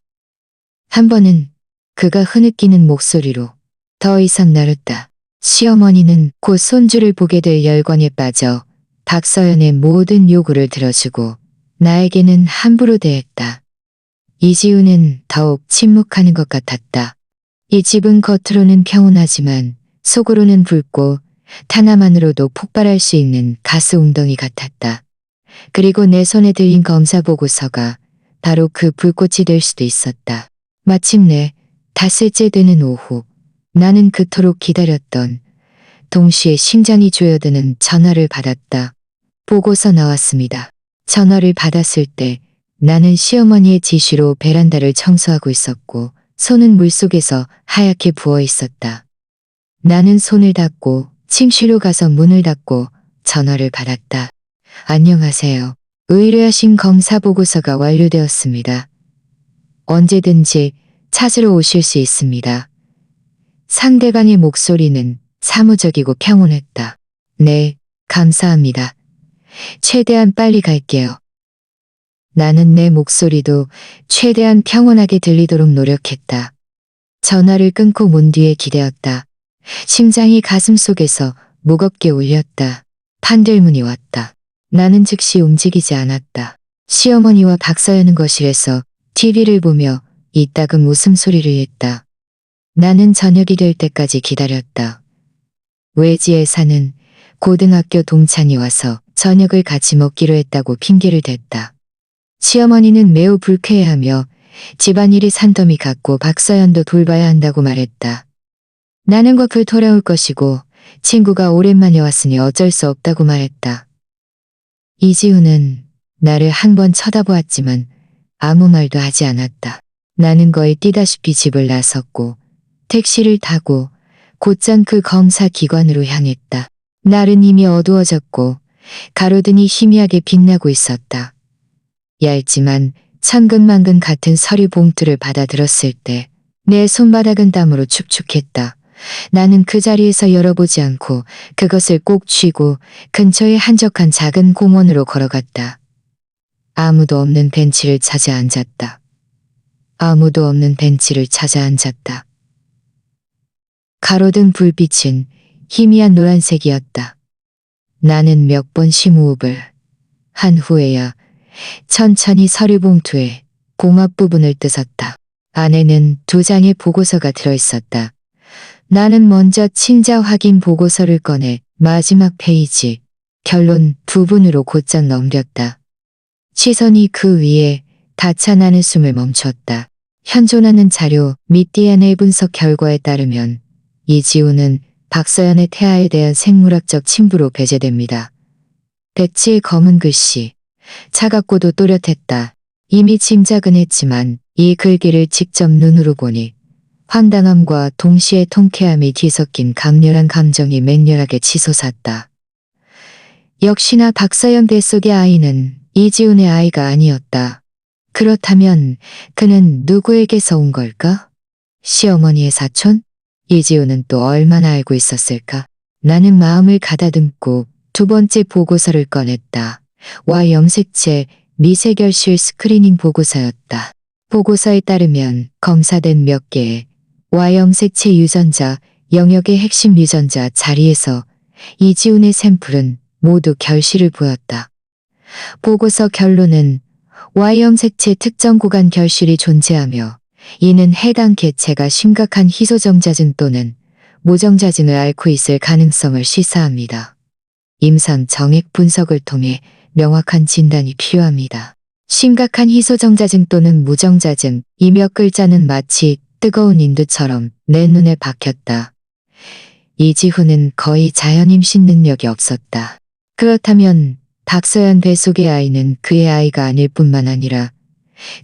한 번은 그가 흐느끼는 목소리로 더 이상 나눴다. 시어머니는 곧 손주를 보게 될 열광에 빠져 박서연의 모든 요구를 들어주고 나에게는 함부로 대했다. 이지훈은 더욱 침묵하는 것 같았다. 이 집은 겉으로는 평온하지만 속으로는 붉고 하나만으로도 폭발할 수 있는 가스 웅덩이 같았다. 그리고 내 손에 들린 검사 보고서가 바로 그 불꽃이 될 수도 있었다. 마침내 닷새째 되는 오후, 나는 그토록 기다렸던 동시에 심장이 조여드는 전화를 받았다. 보고서 나왔습니다. 전화를 받았을 때 나는 시어머니의 지시로 베란다를 청소하고 있었고 손은 물속에서 하얗게 부어 있었다. 나는 손을 닦고 침실로 가서 문을 닫고 전화를 받았다. 안녕하세요. 의뢰하신 검사 보고서가 완료되었습니다. 언제든지 찾으러 오실 수 있습니다. 상대방의 목소리는 사무적이고 평온했다. 네, 감사합니다. 최대한 빨리 갈게요. 나는 내 목소리도 최대한 평온하게 들리도록 노력했다. 전화를 끊고 문 뒤에 기대었다. 심장이 가슴속에서 무겁게 울렸다. 판들문이 왔다. 나는 즉시 움직이지 않았다. 시어머니와 박서연은 거실에서 TV를 보며 이따금 웃음소리를 냈다. 나는 저녁이 될 때까지 기다렸다. 외지에 사는 고등학교 동창이 와서 저녁을 같이 먹기로 했다고 핑계를 댔다. 시어머니는 매우 불쾌해하며 집안일이 산더미 같고 박서연도 돌봐야 한다고 말했다. 나는 곧 돌아올 것이고 친구가 오랜만에 왔으니 어쩔 수 없다고 말했다. 이지우는 나를 한 번 쳐다보았지만 아무 말도 하지 않았다. 나는 거의 뛰다시피 집을 나섰고 택시를 타고 곧장 그 검사 기관으로 향했다. 날은 이미 어두워졌고 가로등이 희미하게 빛나고 있었다. 얇지만 천근만근 같은 서류 봉투를 받아들었을 때 내 손바닥은 땀으로 축축했다. 나는 그 자리에서 열어보지 않고 그것을 꼭 쥐고 근처의 한적한 작은 공원으로 걸어갔다. 아무도 없는 벤치를 찾아 앉았다. 아무도 없는 벤치를 찾아 앉았다. 가로등 불빛은 희미한 노란색이었다. 나는 몇 번 심호흡을 한 후에야 천천히 서류 봉투에 봉합 부분을 뜯었다. 안에는 2장의 보고서가 들어있었다. 나는 먼저 친자 확인 보고서를 꺼내 마지막 페이지, 결론 부분으로 곧장 넘겼다. 시선이 그 위에 닿자 나는 숨을 멈췄다. 현존하는 자료 및 DNA 분석 결과에 따르면 이지우는 박서연의 태아에 대한 생물학적 친부로 배제됩니다. 백지의 검은 글씨, 차갑고도 또렷했다. 이미 짐작은 했지만 이 글귀를 직접 눈으로 보니 황당함과 동시에 통쾌함이 뒤섞인 강렬한 감정이 맹렬하게 치솟았다. 역시나 박서연 뱃속의 아이는 이지훈의 아이가 아니었다. 그렇다면 그는 누구에게서 온 걸까? 시어머니의 사촌? 이지훈은 또 얼마나 알고 있었을까? 나는 마음을 가다듬고 2번째 보고서를 꺼냈다. Y염색체 미세결실 스크리닝 보고서였다. 보고서에 따르면 검사된 몇 개의 Y염색체 유전자 영역의 핵심 유전자 자리에서 이지훈의 샘플은 모두 결실을 보였다. 보고서 결론은 Y염색체 특정 구간 결실이 존재하며 이는 해당 개체가 심각한 희소정자증 또는 모정자증을 앓고 있을 가능성을 시사합니다. 임상 정액 분석을 통해 명확한 진단이 필요합니다. 심각한 희소정자증 또는 무정자증, 이 몇 글자는 마치 뜨거운 인두처럼 내 눈에 박혔다. 이지훈은 거의 자연 임신 능력이 없었다. 그렇다면 박서연 뱃속의 아이는 그의 아이가 아닐 뿐만 아니라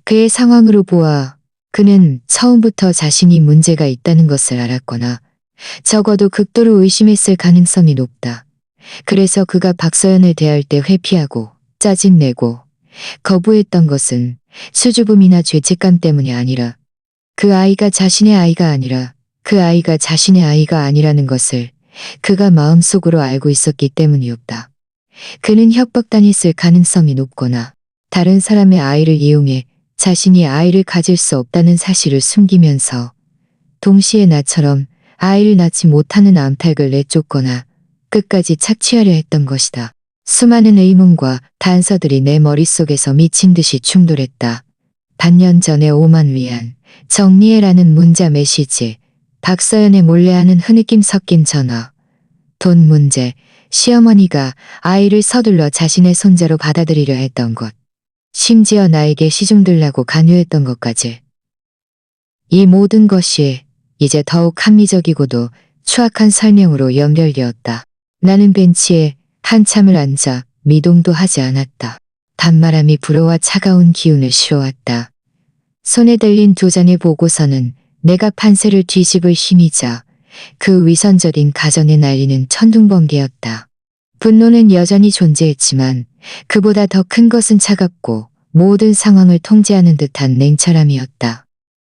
그의 상황으로 보아 그는 처음부터 자신이 문제가 있다는 것을 알았거나 적어도 극도로 의심했을 가능성이 높다. 그래서 그가 박서연을 대할 때 회피하고 짜증내고 거부했던 것은 수줍음이나 죄책감 때문이 아니라 그 아이가 자신의 아이가 아니라 그 아이가 자신의 아이가 아니라는 것을 그가 마음속으로 알고 있었기 때문이었다. 그는 협박당했을 가능성이 높거나 다른 사람의 아이를 이용해 자신이 아이를 가질 수 없다는 사실을 숨기면서 동시에 나처럼 아이를 낳지 못하는 암탉을 내쫓거나 끝까지 착취하려 했던 것이다. 수많은 의문과 단서들이 내 머릿속에서 미친 듯이 충돌했다. 반년 전에 5만 위안, 정리해라는 문자 메시지, 박서연의 몰래하는 흐느낌 섞인 전화, 돈 문제, 시어머니가 아이를 서둘러 자신의 손자로 받아들이려 했던 것, 심지어 나에게 시중들라고 간유했던 것까지. 이 모든 것이 이제 더욱 합리적이고도 추악한 설명으로 연결되었다. 나는 벤치에 한참을 앉아 미동도 하지 않았다. 단바람이 불어와 차가운 기운을 실어왔다. 손에 들린 2장의 보고서는 내가 판세를 뒤집을 힘이자 그 위선적인 가정에 날리는 천둥번개였다. 분노는 여전히 존재했지만 그보다 더 큰 것은 차갑고 모든 상황을 통제하는 듯한 냉철함이었다.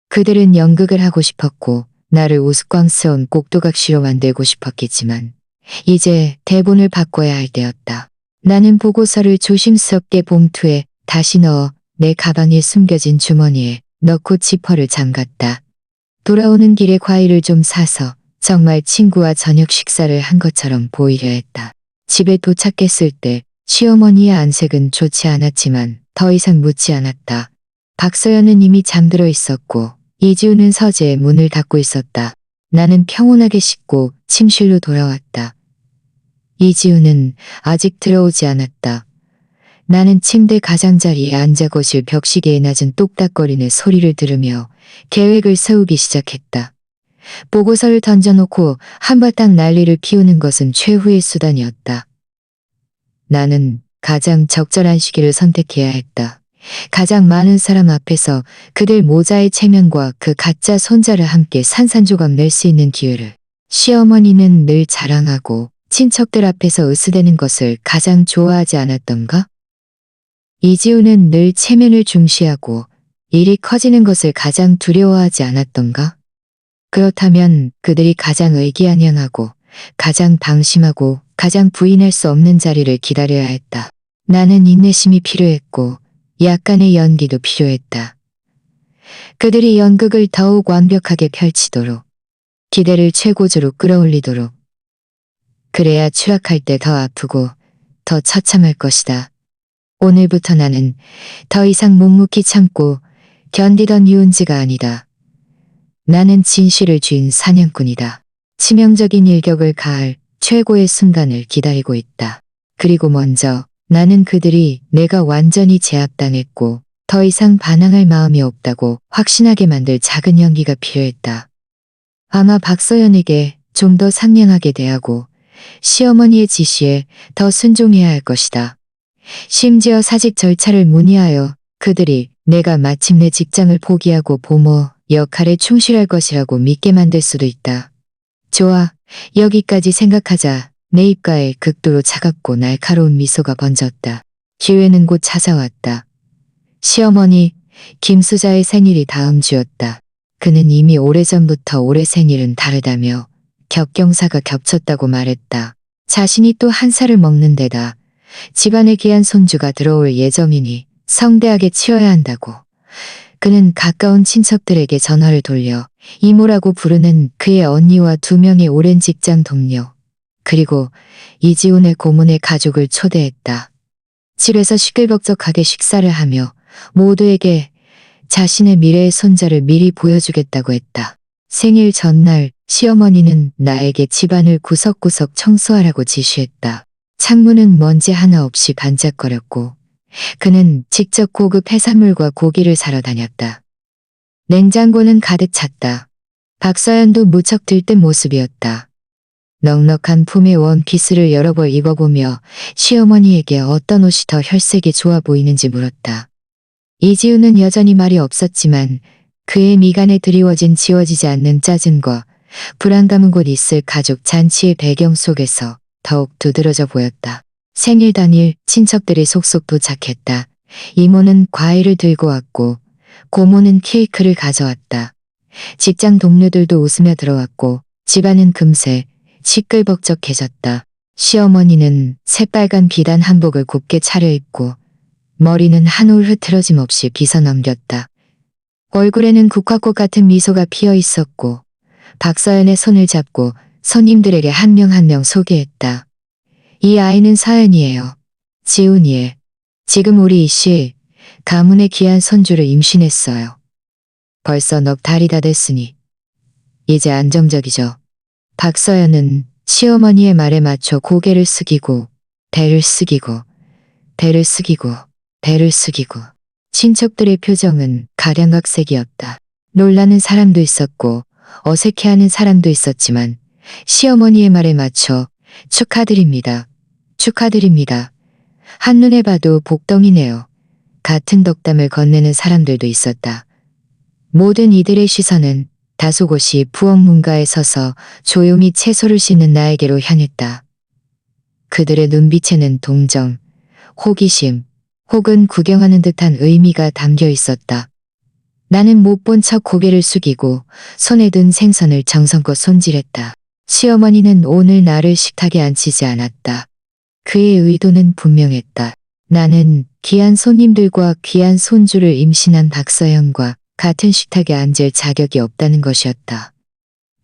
그들은 연극을 하고 싶었고 나를 우스꽝스러운 꼭두각시로 만들고 싶었겠지만 이제 대본을 바꿔야 할 때였다. 나는 보고서를 조심스럽게 봉투에 다시 넣어 내 가방에 숨겨진 주머니에 넣고 지퍼를 잠갔다. 돌아오는 길에 과일을 좀 사서 정말 친구와 저녁 식사를 한 것처럼 보이려 했다. 집에 도착했을 때 시어머니의 안색은 좋지 않았지만 더 이상 묻지 않았다. 박서연은 이미 잠들어 있었고 이지우는 서재에 문을 닫고 있었다. 나는 평온하게 씻고 침실로 돌아왔다. 이지우는 아직 들어오지 않았다. 나는 침대 가장자리에 앉아 거실 벽시계에 낮은 똑딱거리는 소리를 들으며 계획을 세우기 시작했다. 보고서를 던져놓고 한바탕 난리를 피우는 것은 최후의 수단이었다. 나는 가장 적절한 시기를 선택해야 했다. 가장 많은 사람 앞에서 그들 모자의 체면과 그 가짜 손자를 함께 산산조각 낼 수 있는 기회를. 시어머니는 늘 자랑하고 친척들 앞에서 으스대는 것을 가장 좋아하지 않았던가? 이지우는 늘 체면을 중시하고 일이 커지는 것을 가장 두려워하지 않았던가? 그렇다면 그들이 가장 의기양양하고 가장 방심하고 가장 부인할 수 없는 자리를 기다려야 했다. 나는 인내심이 필요했고 약간의 연기도 필요했다. 그들이 연극을 더욱 완벽하게 펼치도록, 기대를 최고조로 끌어올리도록. 그래야 추락할 때 더 아프고 더 처참할 것이다. 오늘부터 나는 더 이상 묵묵히 참고 견디던 유은지가 아니다. 나는 진실을 쥔 사냥꾼이다. 치명적인 일격을 가할 최고의 순간을 기다리고 있다. 그리고 먼저 나는 그들이 내가 완전히 제압당했고 더 이상 반항할 마음이 없다고 확신하게 만들 작은 연기가 필요했다. 아마 박서연에게 좀 더 상냥하게 대하고 시어머니의 지시에 더 순종해야 할 것이다. 심지어 사직 절차를 문의하여 그들이 내가 마침내 직장을 포기하고 보모 역할에 충실할 것이라고 믿게 만들 수도 있다. 좋아, 여기까지 생각하자. 내 입가에 극도로 차갑고 날카로운 미소가 번졌다. 기회는 곧 찾아왔다. 시어머니, 김수자의 생일이 다음 주였다. 그는 이미 오래전부터 올해 생일은 다르다며 격경사가 겹쳤다고 말했다. 자신이 또 한 살을 먹는 데다 집안에 귀한 손주가 들어올 예정이니 성대하게 치러야 한다고. 그는 가까운 친척들에게 전화를 돌려 이모라고 부르는 그의 언니와 2명의 오랜 직장 동료, 그리고 이지훈의 고문의 가족을 초대했다. 집에서 시끌벅적하게 식사를 하며 모두에게 자신의 미래의 손자를 미리 보여주겠다고 했다. 생일 전날 시어머니는 나에게 집안을 구석구석 청소하라고 지시했다. 창문은 먼지 하나 없이 반짝거렸고 그는 직접 고급 해산물과 고기를 사러 다녔다. 냉장고는 가득 찼다. 박서연도 무척 들뜬 모습이었다. 넉넉한 품의 원피스를 여러 벌 입어보며 시어머니에게 어떤 옷이 더 혈색이 좋아 보이는지 물었다. 이지우는 여전히 말이 없었지만 그의 미간에 드리워진 지워지지 않는 짜증과 불안감은 곧 있을 가족 잔치의 배경 속에서 더욱 두드러져 보였다. 생일 당일 친척들이 속속 도착했다. 이모는 과일을 들고 왔고 고모는 케이크를 가져왔다. 직장 동료들도 웃으며 들어왔고 집안은 금세 시끌벅적해졌다. 시어머니는 새빨간 비단 한복을 곱게 차려입고 머리는 한 올 흐트러짐 없이 빗어 넘겼다. 얼굴에는 국화꽃 같은 미소가 피어 있었고 박서연의 손을 잡고 손님들에게 한 명 한 명 소개했다. 이 아이는 서연이에요. 지훈이에. 지금 우리 이씨 가문의 귀한 손주를 임신했어요. 벌써 넉 달이 다 됐으니 이제 안정적이죠. 박서연은 시어머니의 말에 맞춰 고개를 숙이고 배를 숙이고 배를 숙이고 배를 숙이고. 친척들의 표정은 가량각색이었다. 놀라는 사람도 있었고 어색해하는 사람도 있었지만 시어머니의 말에 맞춰 축하드립니다. 축하드립니다. 한눈에 봐도 복덩이네요. 같은 덕담을 건네는 사람들도 있었다. 모든 이들의 시선은 다소곳이 부엌 문가에 서서 조용히 채소를 씻는 나에게로 향했다. 그들의 눈빛에는 동정, 호기심, 혹은 구경하는 듯한 의미가 담겨 있었다. 나는 못 본 척 고개를 숙이고 손에 든 생선을 정성껏 손질했다. 시어머니는 오늘 나를 식탁에 앉히지 않았다. 그의 의도는 분명했다. 나는 귀한 손님들과 귀한 손주를 임신한 박서연과 같은 식탁에 앉을 자격이 없다는 것이었다.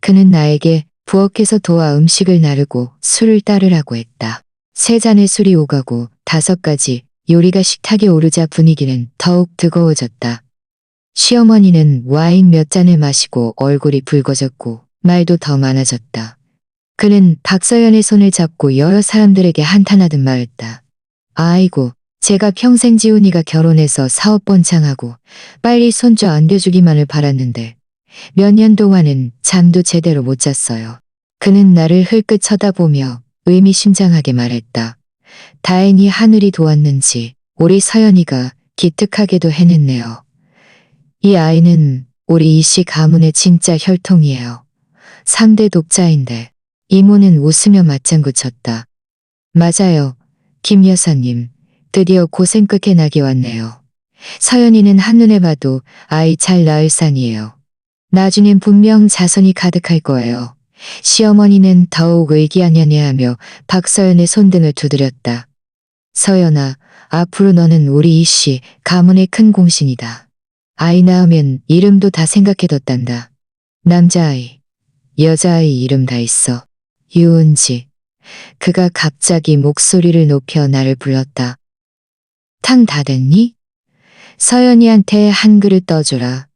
그는 나에게 부엌에서 도와 음식을 나르고 술을 따르라고 했다. 3잔의 술이 오가고 5가지 요리가 식탁에 오르자 분위기는 더욱 뜨거워졌다. 시어머니는 와인 몇 잔을 마시고 얼굴이 붉어졌고 말도 더 많아졌다. 그는 박서연의 손을 잡고 여러 사람들에게 한탄하듯 말했다. 아이고, 제가 평생 지훈이가 결혼해서 사업 번창하고 빨리 손주 안겨주기만을 바랐는데 몇 년 동안은 잠도 제대로 못 잤어요. 그는 나를 흘끗 쳐다보며 의미심장하게 말했다. 다행히 하늘이 도왔는지 우리 서연이가 기특하게도 해냈네요. 이 아이는 우리 이씨 가문의 진짜 혈통이에요. 3대 독자인데 이모는 웃으며 맞장구 쳤다. 맞아요. 김 여사님. 드디어 고생 끝에 낙이 왔네요. 서연이는 한눈에 봐도 아이 잘 낳을 산이에요. 나중엔 분명 자손이 가득할 거예요. 시어머니는 더욱 의기양양해하며 박서연의 손등을 두드렸다. 서연아, 앞으로 너는 우리 이씨 가문의 큰 공신이다. 아이 낳으면 이름도 다 생각해뒀단다. 남자아이, 여자아이 이름 다 있어. 유은지. 그가 갑자기 목소리를 높여 나를 불렀다. 탕 다 됐니? 서연이한테 한 그릇 떠주라.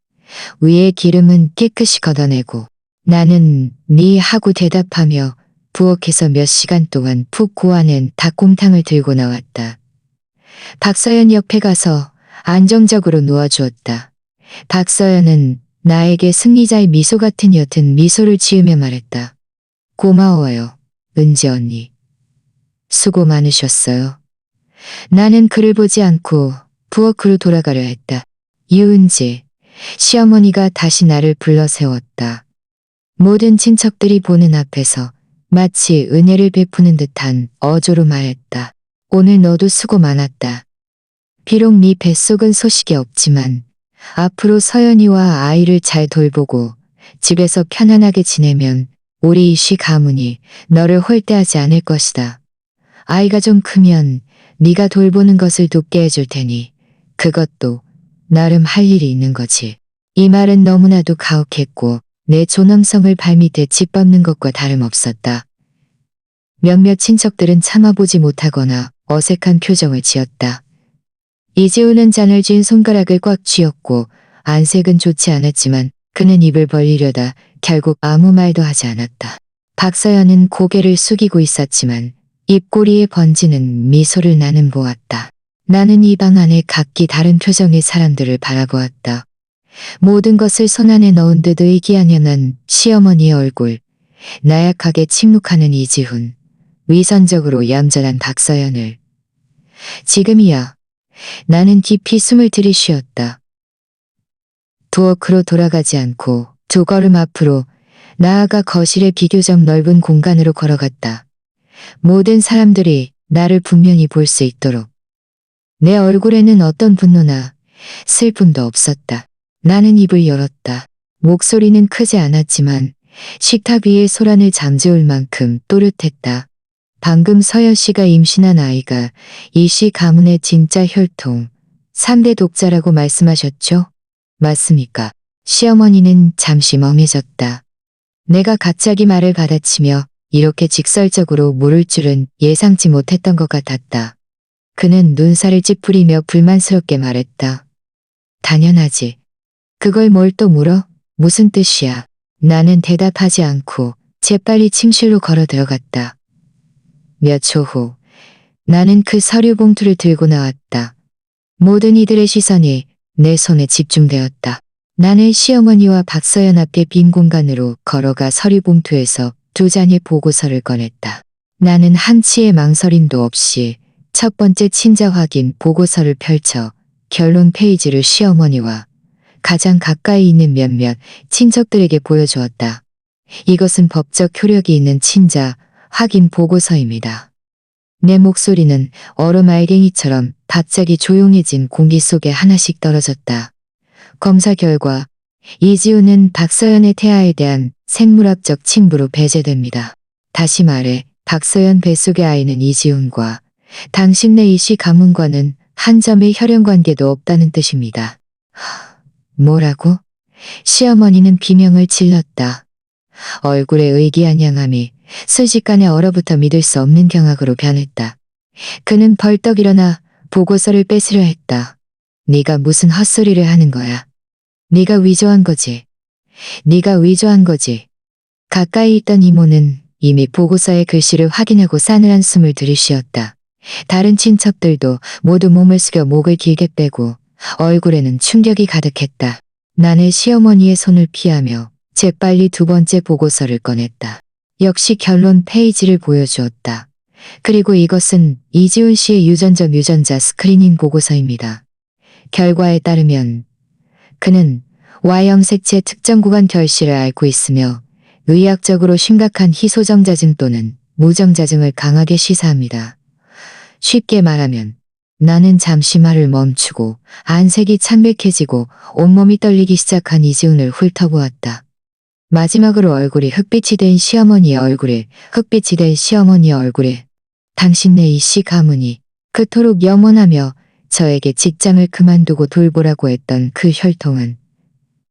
위에 기름은 깨끗이 걷어내고 나는 네 하고 대답하며 부엌에서 몇 시간 동안 푹 고아낸 닭곰탕을 들고 나왔다. 박서연 옆에 가서 안정적으로 누워주었다. 박서연은 나에게 승리자의 미소 같은 옅은 미소를 지으며 말했다. 고마워요, 은지 언니. 수고 많으셨어요. 나는 그를 보지 않고 부엌으로 돌아가려 했다. 유은지, 시어머니가 다시 나를 불러 세웠다. 모든 친척들이 보는 앞에서 마치 은혜를 베푸는 듯한 어조로 말했다. 오늘 너도 수고 많았다. 비록 네 뱃속은 소식이 없지만 앞으로 서연이와 아이를 잘 돌보고 집에서 편안하게 지내면 우리 이씨 가문이 너를 홀대하지 않을 것이다. 아이가 좀 크면 네가 돌보는 것을 돕게 해줄 테니 그것도 나름 할 일이 있는 거지. 이 말은 너무나도 가혹했고 내 존엄성을 발밑에 짓밟는 것과 다름없었다. 몇몇 친척들은 참아보지 못하거나 어색한 표정을 지었다. 이재우는 잔을 쥔 손가락을 꽉 쥐었고 안색은 좋지 않았지만 그는 입을 벌리려다 결국 아무 말도 하지 않았다. 박서연은 고개를 숙이고 있었지만 입꼬리에 번지는 미소를 나는 보았다. 나는 이 방 안에 각기 다른 표정의 사람들을 바라보았다. 모든 것을 손안에 넣은 듯 의기양양한 시어머니의 얼굴, 나약하게 침묵하는 이지훈, 위선적으로 얌전한 박서연을. 지금이야. 나는 깊이 숨을 들이쉬었다. 부엌으로 돌아가지 않고 두 걸음 앞으로 나아가 거실의 비교적 넓은 공간으로 걸어갔다. 모든 사람들이 나를 분명히 볼 수 있도록. 내 얼굴에는 어떤 분노나 슬픔도 없었다. 나는 입을 열었다. 목소리는 크지 않았지만 식탁 위에 소란을 잠재울 만큼 또렷했다. 방금 서연 씨가 임신한 아이가 이씨 가문의 진짜 혈통, 3대 독자라고 말씀하셨죠? 맞습니까? 시어머니는 잠시 멍해졌다. 내가 갑자기 말을 받아치며 이렇게 직설적으로 물을 줄은 예상치 못했던 것 같았다. 그는 눈살을 찌푸리며 불만스럽게 말했다. 당연하지. 그걸 뭘 또 물어? 무슨 뜻이야? 나는 대답하지 않고 재빨리 침실로 걸어 들어갔다. 몇 초 후 나는 그 서류 봉투를 들고 나왔다. 모든 이들의 시선이 내 손에 집중되었다. 나는 시어머니와 박서연 앞에 빈 공간으로 걸어가 서류 봉투에서 2장의 보고서를 꺼냈다. 나는 한치의 망설임도 없이 첫 번째 친자 확인 보고서를 펼쳐 결론 페이지를 시어머니와 가장 가까이 있는 몇몇 친척들에게 보여주었다. 이것은 법적 효력이 있는 친자 확인 보고서입니다. 내 목소리는 얼음 알갱이처럼 갑자기 조용해진 공기 속에 하나씩 떨어졌다. 검사 결과 이지훈은 박서연의 태아에 대한 생물학적 친부로 배제됩니다. 다시 말해 박서연 뱃속의 아이는 이지훈과 당신네 이씨 가문과는 한 점의 혈연관계도 없다는 뜻입니다. 뭐라고? 시어머니는 비명을 질렀다. 얼굴의 의기양양함이 순식간에 얼어붙어 믿을 수 없는 경악으로 변했다. 그는 벌떡 일어나 보고서를 뺏으려 했다. 네가 무슨 헛소리를 하는 거야. 네가 위조한 거지. 네가 위조한 거지. 가까이 있던 이모는 이미 보고서의 글씨를 확인하고 싸늘한 숨을 들이쉬었다. 다른 친척들도 모두 몸을 숙여 목을 길게 빼고 얼굴에는 충격이 가득했다. 나는 시어머니의 손을 피하며 재빨리 두 번째 보고서를 꺼냈다. 역시 결론 페이지를 보여주었다. 그리고 이것은 이지훈 씨의 유전자 스크리닝 보고서입니다. 결과에 따르면 그는 Y형 색체 특정 구간 결실을 앓고 있으며 의학적으로 심각한 희소정자증 또는 무정자증을 강하게 시사합니다. 쉽게 말하면 나는 잠시 말을 멈추고 안색이 창백해지고 온몸이 떨리기 시작한 이지훈을 훑어보았다. 마지막으로 흑빛이 된 시어머니의 얼굴에 당신네 이씨 가문이 그토록 염원하며 저에게 직장을 그만두고 돌보라고 했던 그 혈통은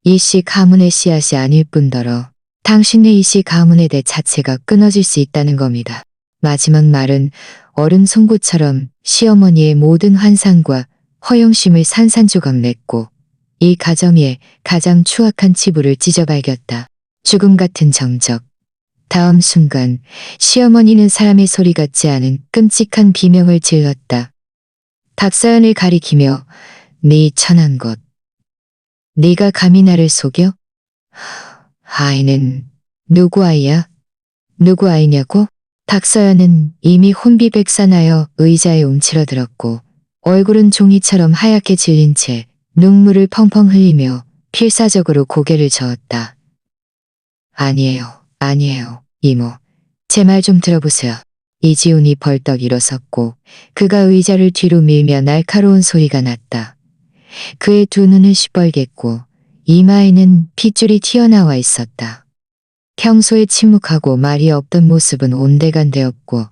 이씨 가문의 씨앗이 아닐 뿐더러 당신네 이씨 가문의 대 자체가 끊어질 수 있다는 겁니다. 마지막 말은 어른 송구처럼 시어머니의 모든 환상과 허영심을 산산조각 냈고 이 가정의 가장 추악한 치부를 찢어발겼다. 죽음 같은 정적. 다음 순간 시어머니는 사람의 소리 같지 않은 끔찍한 비명을 질렀다. 박서연을 가리키며 네 천한 것. 네가 감히 나를 속여? 아이는 누구 아이야? 누구 아이냐고? 박서연은 이미 혼비백산하여 의자에 움츠러들었고 얼굴은 종이처럼 하얗게 질린 채 눈물을 펑펑 흘리며 필사적으로 고개를 저었다. 아니에요, 이모. 제 말 좀 들어보세요. 이지훈이 벌떡 일어섰고 그가 의자를 뒤로 밀며 날카로운 소리가 났다. 그의 두 눈은 시뻘갰고 이마에는 핏줄이 튀어나와 있었다. 평소에 침묵하고 말이 없던 모습은 온데간데없고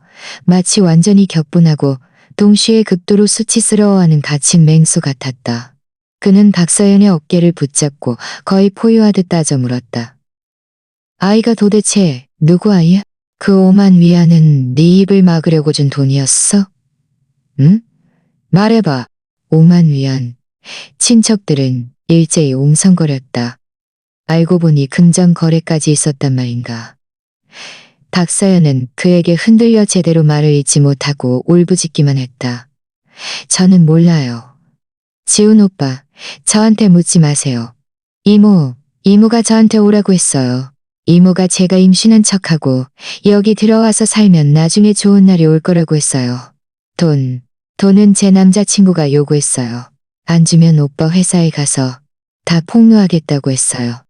마치 완전히 격분하고 동시에 극도로 수치스러워하는 갇힌 맹수 같았다. 그는 박서연의 어깨를 붙잡고 거의 포효하듯 따져 물었다. 아이가 도대체 누구 아이야? 그 5만 위안은 네 입을 막으려고 준 돈이었어? 응? 말해봐. 5만 위안. 친척들은 일제히 옹성거렸다. 알고 보니 금전 거래까지 있었단 말인가. 박서연은 그에게 흔들려 제대로 말을 잇지 못하고 울부짖기만 했다. 저는 몰라요. 지훈 오빠, 저한테 묻지 마세요. 이모가 저한테 오라고 했어요. 이모가 제가 임신한 척하고 여기 들어와서 살면 나중에 좋은 날이 올 거라고 했어요. 돈은 제 남자친구가 요구했어요. 안 주면 오빠 회사에 가서 다 폭로하겠다고 했어요.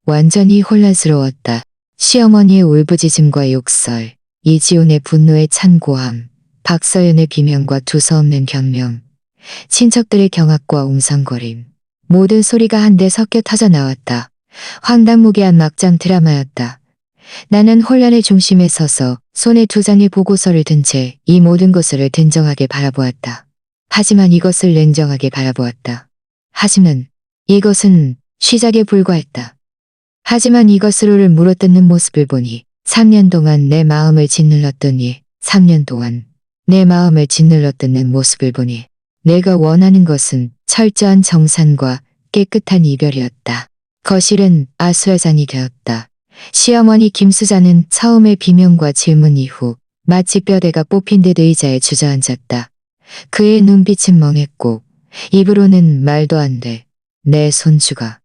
완전히 혼란스러웠다. 시어머니의 울부짖음과 욕설, 이지훈의 분노에 찬 고함, 박서연의 비명과 두서없는 변명, 친척들의 경악과 웅성거림, 모든 소리가 한데 섞여 터져 나왔다. 황당무계한 막장 드라마였다. 나는 혼란의 중심에 서서 손에 두 장의 보고서를 든 채 이 모든 것을 냉정하게 바라보았다. 하지만 이것을 냉정하게 바라보았다. 하지만 이것은 시작에 불과했다. 하지만 이것으로를 물어뜯는 모습을 보니 3년 동안 내 마음을 짓눌렀더니 3년 동안 내 마음을 짓눌렀던 모습을 보니 내가 원하는 것은 철저한 정산과 깨끗한 이별이었다. 거실은 아수라장이 되었다. 시어머니 김수자는 처음의 비명과 질문 이후 마치 뼈대가 뽑힌 듯 의자에 주저앉았다. 그의 눈빛은 멍했고 입으로는 말도 안 돼. 내 손주가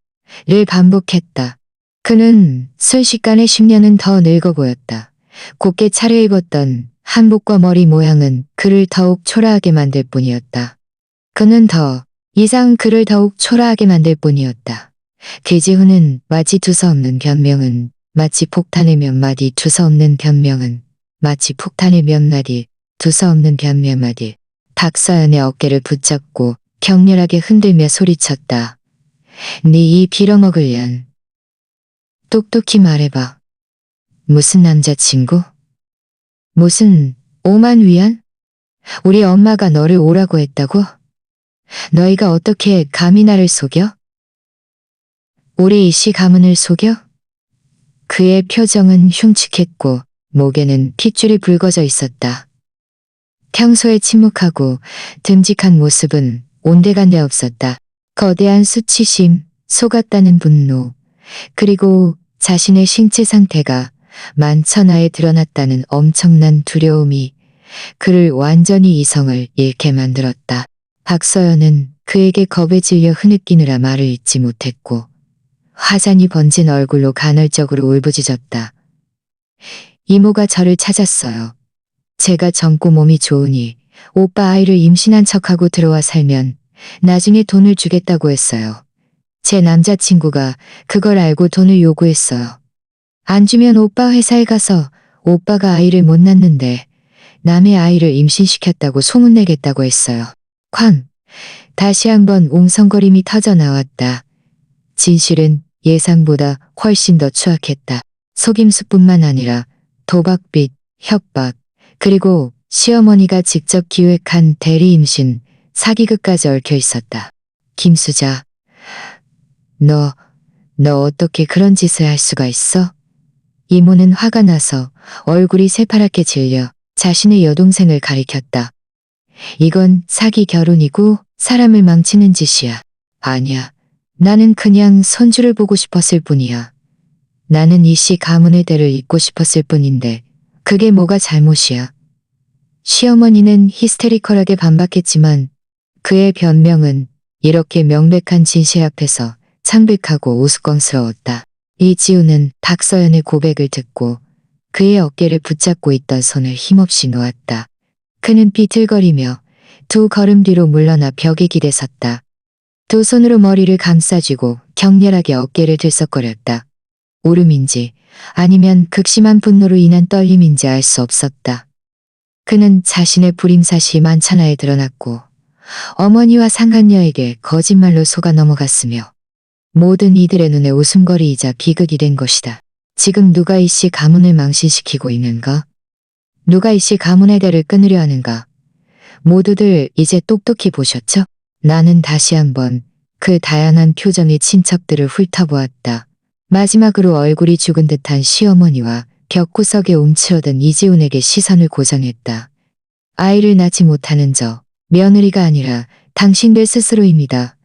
를 반복했다. 그는 순식간에 10년은 더 늙어 보였다. 곱게 차려입었던 한복과 머리 모양은 그를 더욱 초라하게 만들 뿐이었다. 그는 더 이상 그를 더욱 초라하게 만들 뿐이었다. 기지훈은 마치 두서없는 변명은 마치 폭탄의 몇 마디 두서없는 변명은 마치 폭탄의 몇 마디 두서없는 변명 마디. 박서연의 어깨를 붙잡고 격렬하게 흔들며 소리쳤다. 네 이 빌어먹을 년. 똑똑히 말해봐. 무슨 남자친구? 무슨 5만 위안? 우리 엄마가 너를 오라고 했다고? 너희가 어떻게 감히 나를 속여? 우리 이씨 가문을 속여? 그의 표정은 흉측했고 목에는 핏줄이 붉어져 있었다. 평소에 침묵하고 듬직한 모습은 온데간데 없었다. 거대한 수치심, 속았다는 분노, 그리고 자신의 신체 상태가 만천하에 드러났다는 엄청난 두려움이 그를 완전히 이성을 잃게 만들었다. 박서연은 그에게 겁에 질려 흐느끼느라 말을 잇지 못했고 화산이 번진 얼굴로 간헐적으로 울부짖었다. 이모가 저를 찾았어요. 제가 젊고 몸이 좋으니 오빠 아이를 임신한 척하고 들어와 살면 나중에 돈을 주겠다고 했어요. 제 남자친구가 그걸 알고 돈을 요구했어요. 안 주면 오빠 회사에 가서 오빠가 아이를 못 낳는데 남의 아이를 임신시켰다고 소문내겠다고 했어요. 쾅! 다시 한번 웅성거림이 터져 나왔다. 진실은 예상보다 훨씬 더 추악했다. 속임수뿐만 아니라 도박빚, 협박, 그리고 시어머니가 직접 기획한 대리 임신, 사기극까지 얽혀 있었다. 김수자, 너 어떻게 그런 짓을 할 수가 있어? 이모는 화가 나서 얼굴이 새파랗게 질려 자신의 여동생을 가리켰다. 이건 사기 결혼이고 사람을 망치는 짓이야. 아니야. 나는 그냥 손주를 보고 싶었을 뿐이야. 나는 이씨 가문의 대를 잇고 싶었을 뿐인데 그게 뭐가 잘못이야. 시어머니는 히스테리컬하게 반박했지만 그의 변명은 이렇게 명백한 진실 앞에서 창백하고 우스꽝스러웠다. 이지우는 박서연의 고백을 듣고 그의 어깨를 붙잡고 있던 손을 힘없이 놓았다. 그는 비틀거리며 두 걸음 뒤로 물러나 벽에 기대섰다. 두 손으로 머리를 감싸쥐고 격렬하게 어깨를 들썩거렸다. 울음인지 아니면 극심한 분노로 인한 떨림인지 알 수 없었다. 그는 자신의 불임사시 만천하에 드러났고 어머니와 상간녀에게 거짓말로 속아 넘어갔으며 모든 이들의 눈에 웃음거리이자 비극이 된 것이다. 지금 누가 이씨 가문을 망신시키고 있는가? 누가 이씨 가문의 대를 끊으려 하는가? 모두들 이제 똑똑히 보셨죠? 나는 다시 한번 그 다양한 표정의 친척들을 훑어보았다. 마지막으로 얼굴이 죽은 듯한 시어머니와 벽구석에 움츠러든 이지훈에게 시선을 고정했다. 아이를 낳지 못하는 저 며느리가 아니라 당신들 스스로입니다.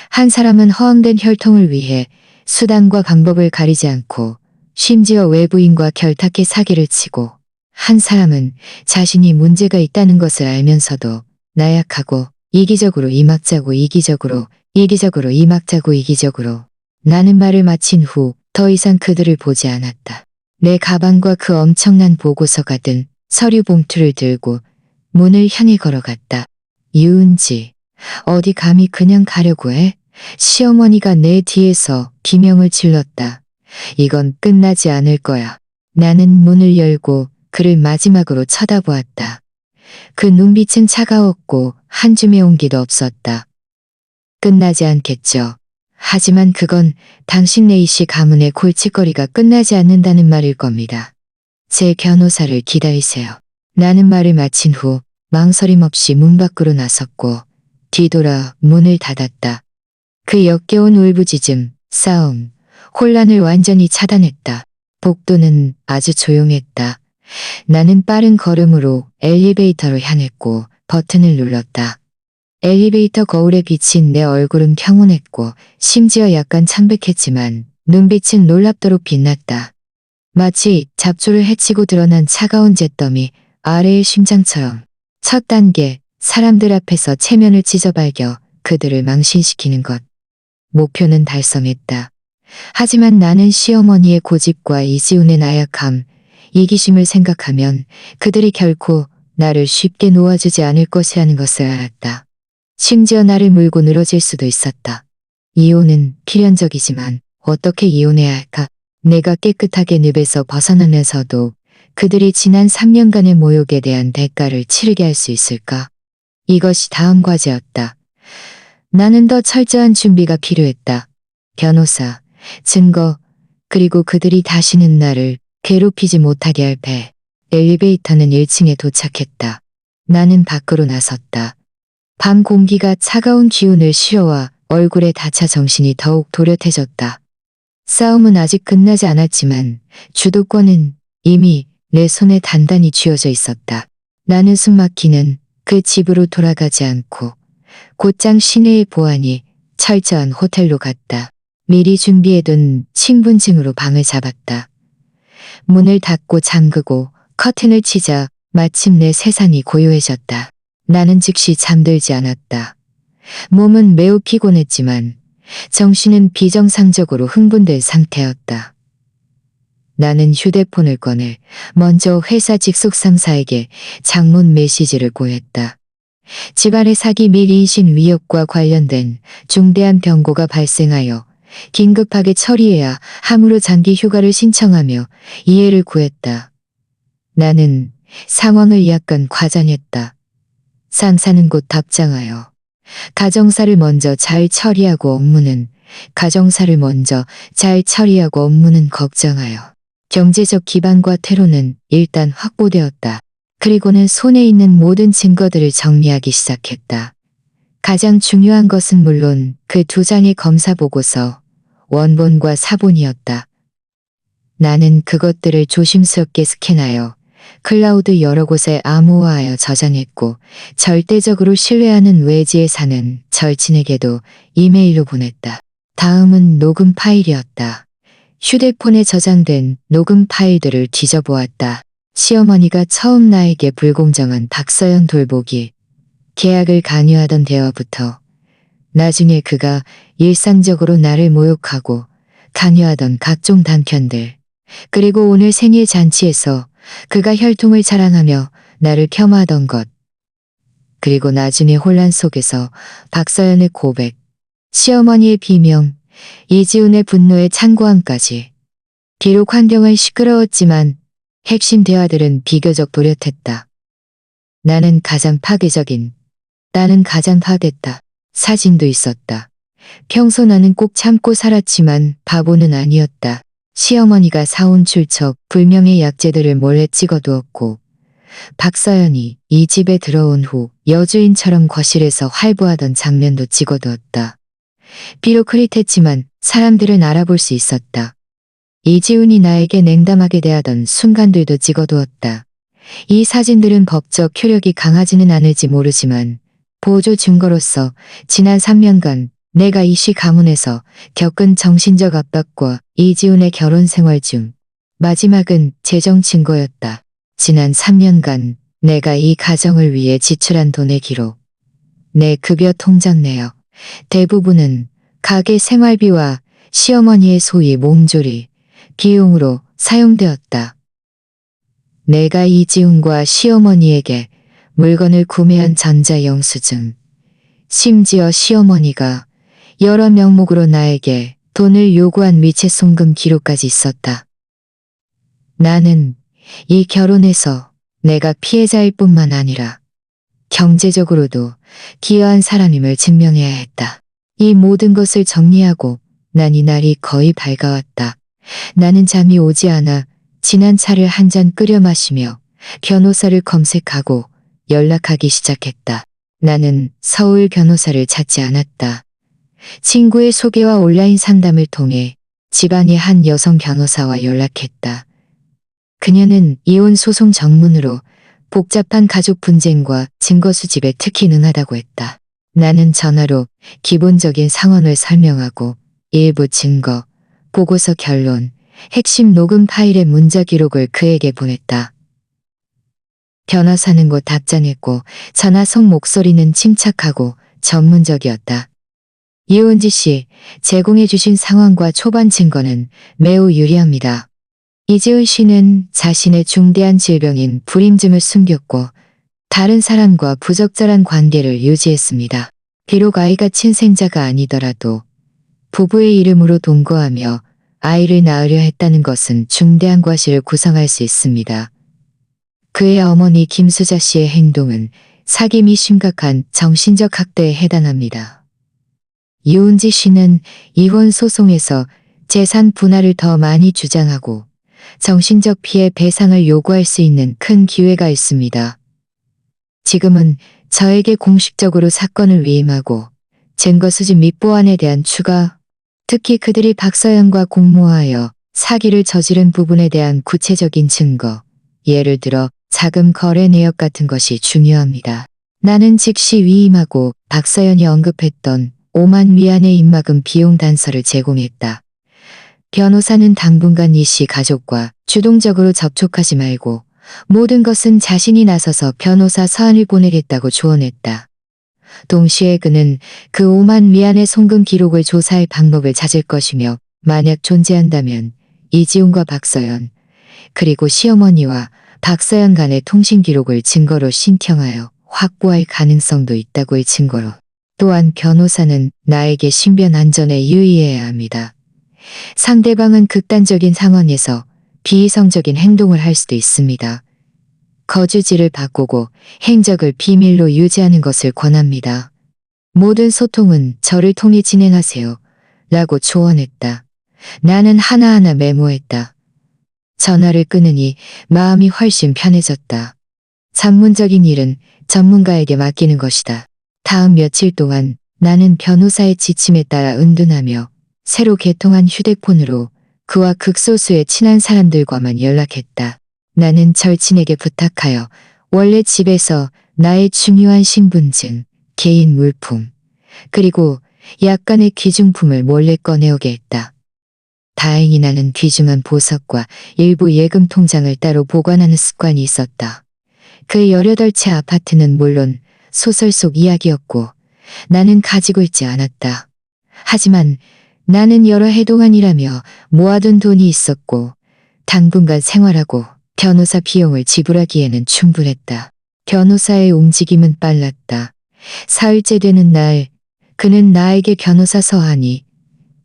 한 사람은 허황된 혈통을 위해 수단과 방법을 가리지 않고 심지어 외부인과 결탁해 사기를 치고 한 사람은 자신이 문제가 있다는 것을 알면서도 나약하고 이기적으로 이막자고 이기적으로 이막자고 이기적으로 나는 말을 마친 후 더 이상 그들을 보지 않았다. 내 가방과 그 엄청난 보고서가 든 서류 봉투를 들고 문을 향해 걸어갔다. 유은지, 어디 감히 그냥 가려고 해? 시어머니가 내 뒤에서 비명을 질렀다. 이건 끝나지 않을 거야. 나는 문을 열고 그를 마지막으로 쳐다보았다. 그 눈빛은 차가웠고 한 줌의 온기도 없었다. 끝나지 않겠죠. 하지만 그건 당신 레이씨 가문의 골칫거리가 끝나지 않는다는 말일 겁니다. 제 변호사를 기다리세요. 나는 말을 마친 후 망설임 없이 문 밖으로 나섰고 뒤돌아 문을 닫았다. 그 역겨운 울부짖음, 싸움, 혼란을 완전히 차단했다. 복도는 아주 조용했다. 나는 빠른 걸음으로 엘리베이터로 향했고 버튼을 눌렀다. 엘리베이터 거울에 비친 내 얼굴은 평온했고 심지어 약간 창백했지만 눈빛은 놀랍도록 빛났다. 마치 잡초를 헤치고 드러난 차가운 잿더미 아래의 심장처럼. 첫 단계, 사람들 앞에서 체면을 찢어발겨 그들을 망신시키는 것. 목표는 달성했다. 하지만 나는 시어머니의 고집과 이지훈의 나약함, 이기심을 생각하면 그들이 결코 나를 쉽게 놓아주지 않을 것이라는 것을 알았다. 심지어 나를 물고 늘어질 수도 있었다. 이혼은 필연적이지만 어떻게 이혼해야 할까? 내가 깨끗하게 늪에서 벗어나면서도 그들이 지난 3년간의 모욕에 대한 대가를 치르게 할 수 있을까? 이것이 다음 과제였다. 나는 더 철저한 준비가 필요했다. 변호사, 증거, 그리고 그들이 다시는 나를 괴롭히지 못하게 할 배. 엘리베이터는 1층에 도착했다. 나는 밖으로 나섰다. 밤 공기가 차가운 기운을 실어와 얼굴에 닿자 정신이 더욱 도렷해졌다. 싸움은 아직 끝나지 않았지만 주도권은 이미 내 손에 단단히 쥐어져 있었다. 나는 숨막히는 그 집으로 돌아가지 않고 곧장 시내의 보안이 철저한 호텔로 갔다. 미리 준비해둔 신분증으로 방을 잡았다. 문을 닫고 잠그고 커튼을 치자 마침내 세상이 고요해졌다. 나는 즉시 잠들지 않았다. 몸은 매우 피곤했지만 정신은 비정상적으로 흥분된 상태였다. 나는 휴대폰을 꺼내 먼저 회사 직속 상사에게 장문 메시지를 보냈다. 집안의 사기 및 인신 위협과 관련된 중대한 병고가 발생하여 긴급하게 처리해야 함으로 장기 휴가를 신청하며 이해를 구했다. 나는 상황을 약간 과장했다. 상사는 곧 답장하여 가정사를 먼저 잘 처리하고 업무는 걱정하여 경제적 기반과 퇴로는 일단 확보되었다. 그리고는 손에 있는 모든 증거들을 정리하기 시작했다. 가장 중요한 것은 물론 그 2장의 검사 보고서, 원본과 사본이었다. 나는 그것들을 조심스럽게 스캔하여 클라우드 여러 곳에 암호화하여 저장했고 절대적으로 신뢰하는 외지에 사는 절친에게도 이메일로 보냈다. 다음은 녹음 파일이었다. 휴대폰에 저장된 녹음 파일들을 뒤져보았다. 시어머니가 처음 나에게 불공정한 박서연 돌보기, 계약을 강요하던 대화부터 나중에 그가 일상적으로 나를 모욕하고 강요하던 각종 단편들, 그리고 오늘 생일 잔치에서 그가 혈통을 자랑하며 나를 폄하하던 것, 그리고 나중에 혼란 속에서 박서연의 고백, 시어머니의 비명, 이지훈의 분노의 찬고함까지. 비록 환경은 시끄러웠지만 핵심 대화들은 비교적 또렷했다. 나는 가장 파괴됐다. 사진도 있었다. 평소 나는 꼭 참고 살았지만 바보는 아니었다. 시어머니가 사온 출처 불명의 약재들을 몰래 찍어두었고, 박서연이 이 집에 들어온 후 여주인처럼 거실에서 활보하던 장면도 찍어두었다. 비록 흐릿했지만 사람들은 알아볼 수 있었다. 이지훈이 나에게 냉담하게 대하던 순간들도 찍어두었다. 이 사진들은 법적 효력이 강하지는 않을지 모르지만 보조 증거로서 지난 3년간 내가 이 시 가문에서 겪은 정신적 압박과 이지훈의 결혼 생활 중 마지막은 재정 증거였다. 지난 3년간 내가 이 가정을 위해 지출한 돈의 기록. 내 급여 통장 내역. 대부분은 가게 생활비와 시어머니의 소위 몸조리, 비용으로 사용되었다. 내가 이지훈과 시어머니에게 물건을 구매한 전자영수증, 심지어 시어머니가 여러 명목으로 나에게 돈을 요구한 미체 송금 기록까지 있었다. 나는 이 결혼에서 내가 피해자일 뿐만 아니라 경제적으로도 기여한 사람임을 증명해야 했다. 이 모든 것을 정리하고 난 이날이 거의 밝아왔다. 나는 잠이 오지 않아 진한 차를 한 잔 끓여 마시며 변호사를 검색하고 연락하기 시작했다. 나는 서울 변호사를 찾지 않았다. 친구의 소개와 온라인 상담을 통해 집안의 한 여성 변호사와 연락했다. 그녀는 이혼 소송 전문으로 복잡한 가족 분쟁과 증거 수집에 특히 능하다고 했다. 나는 전화로 기본적인 상황을 설명하고 일부 증거, 보고서 결론, 핵심 녹음 파일의 문자 기록을 그에게 보냈다. 변호사는 곧 답장했고 전화 속 목소리는 침착하고 전문적이었다. 이은지 씨, 제공해 주신 상황과 초반 증거는 매우 유리합니다. 이지훈 씨는 자신의 중대한 질병인 불임증을 숨겼고 다른 사람과 부적절한 관계를 유지했습니다. 비록 아이가 친생자가 아니더라도 부부의 이름으로 동거하며 아이를 낳으려 했다는 것은 중대한 과실을 구성할 수 있습니다. 그의 어머니 김수자 씨의 행동은 사기 및 심각한 정신적 학대에 해당합니다. 이은지 씨는 이혼 소송에서 재산 분할을 더 많이 주장하고 정신적 피해 배상을 요구할 수 있는 큰 기회가 있습니다. 지금은 저에게 공식적으로 사건을 위임하고 증거 수집 및 보완에 대한 추가, 특히 그들이 박서연과 공모하여 사기를 저지른 부분에 대한 구체적인 증거, 예를 들어 자금 거래 내역 같은 것이 중요합니다. 나는 즉시 위임하고 박서연이 언급했던 5만 위안의 입막음 비용 단서를 제공했다. 변호사는 당분간 이 씨 가족과 주동적으로 접촉하지 말고 모든 것은 자신이 나서서 변호사 서한을 보내겠다고 조언했다. 동시에 그는 그 5만 위안의 송금 기록을 조사할 방법을 찾을 것이며 만약 존재한다면 이지훈과 박서연 그리고 시어머니와 박서연 간의 통신 기록을 증거로 신청하여 확보할 가능성도 있다고의 증거로. 또한 변호사는 나에게 신변 안전에 유의해야 합니다. 상대방은 극단적인 상황에서 비이성적인 행동을 할 수도 있습니다. 거주지를 바꾸고 행적을 비밀로 유지하는 것을 권합니다. 모든 소통은 저를 통해 진행하세요. 라고 조언했다. 나는 하나하나 메모했다. 전화를 끊으니 마음이 훨씬 편해졌다. 전문적인 일은 전문가에게 맡기는 것이다. 다음 며칠 동안 나는 변호사의 지침에 따라 은둔하며 새로 개통한 휴대폰으로 그와 극소수의 친한 사람들과만 연락했다. 나는 절친에게 부탁하여 원래 집에서 나의 중요한 신분증, 개인 물품, 그리고 약간의 귀중품을 몰래 꺼내오게 했다. 다행히 나는 귀중한 보석과 일부 예금 통장을 따로 보관하는 습관이 있었다. 그 18채 아파트는 물론 소설 속 이야기였고 나는 가지고 있지 않았다. 하지만 나는 여러 해 동안 일하며 모아둔 돈이 있었고 당분간 생활하고 변호사 비용을 지불하기에는 충분했다. 변호사의 움직임은 빨랐다. 사흘째 되는 날 그는 나에게 변호사 서한이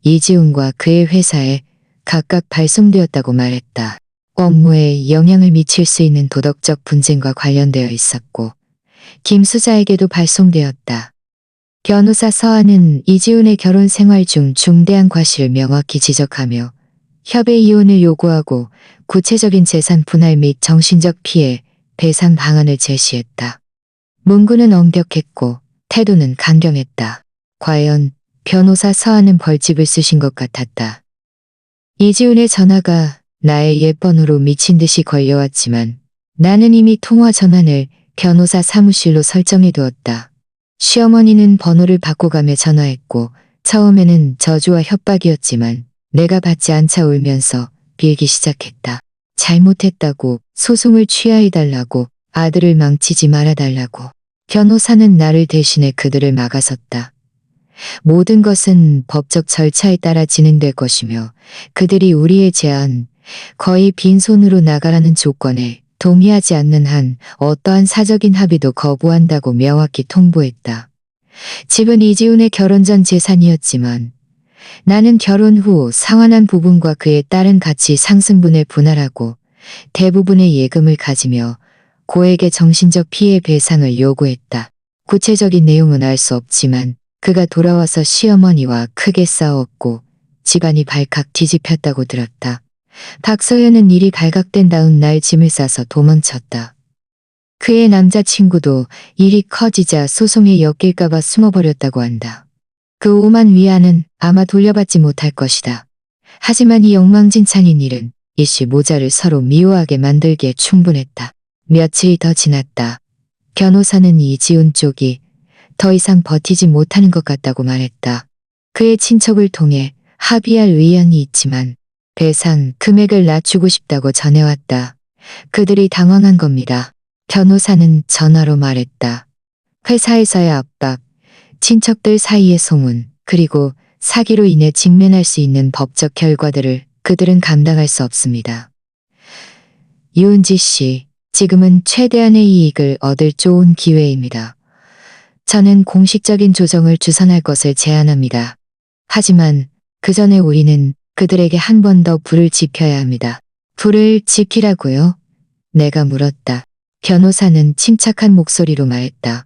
이지훈과 그의 회사에 각각 발송되었다고 말했다. 업무에 영향을 미칠 수 있는 도덕적 분쟁과 관련되어 있었고 김수자에게도 발송되었다. 변호사 서한은 이지훈의 결혼 생활 중 중대한 과실을 명확히 지적하며 협의 이혼을 요구하고 구체적인 재산 분할 및 정신적 피해, 배상 방안을 제시했다. 문구는 엄격했고 태도는 강경했다. 과연 변호사 서한은 벌집을 쓰신 것 같았다. 이지훈의 전화가 나의 옛번호로 미친 듯이 걸려왔지만 나는 이미 통화 전환을 변호사 사무실로 설정해 두었다. 시어머니는 번호를 바꿔가며 전화했고 처음에는 저주와 협박이었지만 내가 받지 않자 울면서 빌기 시작했다. 잘못했다고, 소송을 취하해달라고, 아들을 망치지 말아달라고. 변호사는 나를 대신해 그들을 막아섰다. 모든 것은 법적 절차에 따라 진행될 것이며 그들이 우리의 제안, 거의 빈손으로 나가라는 조건에 동의하지 않는 한 어떠한 사적인 합의도 거부한다고 명확히 통보했다. 집은 이지훈의 결혼 전 재산이었지만 나는 결혼 후 상환한 부분과 그에 따른 가치 상승분을 분할하고 대부분의 예금을 가지며 고에게 정신적 피해 배상을 요구했다. 구체적인 내용은 알 수 없지만 그가 돌아와서 시어머니와 크게 싸웠고 집안이 발칵 뒤집혔다고 들었다. 박서연은 일이 발각된 다음 날 짐을 싸서 도망쳤다. 그의 남자친구도 일이 커지자 소송에 엮일까봐 숨어버렸다고 한다. 그 5만 위안은 아마 돌려받지 못할 것이다. 하지만 이 엉망진창인 일은 이씨 모자를 서로 미워하게 만들기에 충분했다. 며칠이 더 지났다. 변호사는 이지훈 쪽이 더 이상 버티지 못하는 것 같다고 말했다. 그의 친척을 통해 합의할 의향이 있지만 배상 금액을 낮추고 싶다고 전해왔다. 그들이 당황한 겁니다. 변호사는 전화로 말했다. 회사에서의 압박, 친척들 사이의 소문, 그리고 사기로 인해 직면할 수 있는 법적 결과들을 그들은 감당할 수 없습니다. 유은지 씨, 지금은 최대한의 이익을 얻을 좋은 기회입니다. 저는 공식적인 조정을 주선할 것을 제안합니다. 하지만 그 전에 우리는 그들에게 한 번 더 불을 지펴야 합니다. 불을 지피라고요? 내가 물었다. 변호사는 침착한 목소리로 말했다.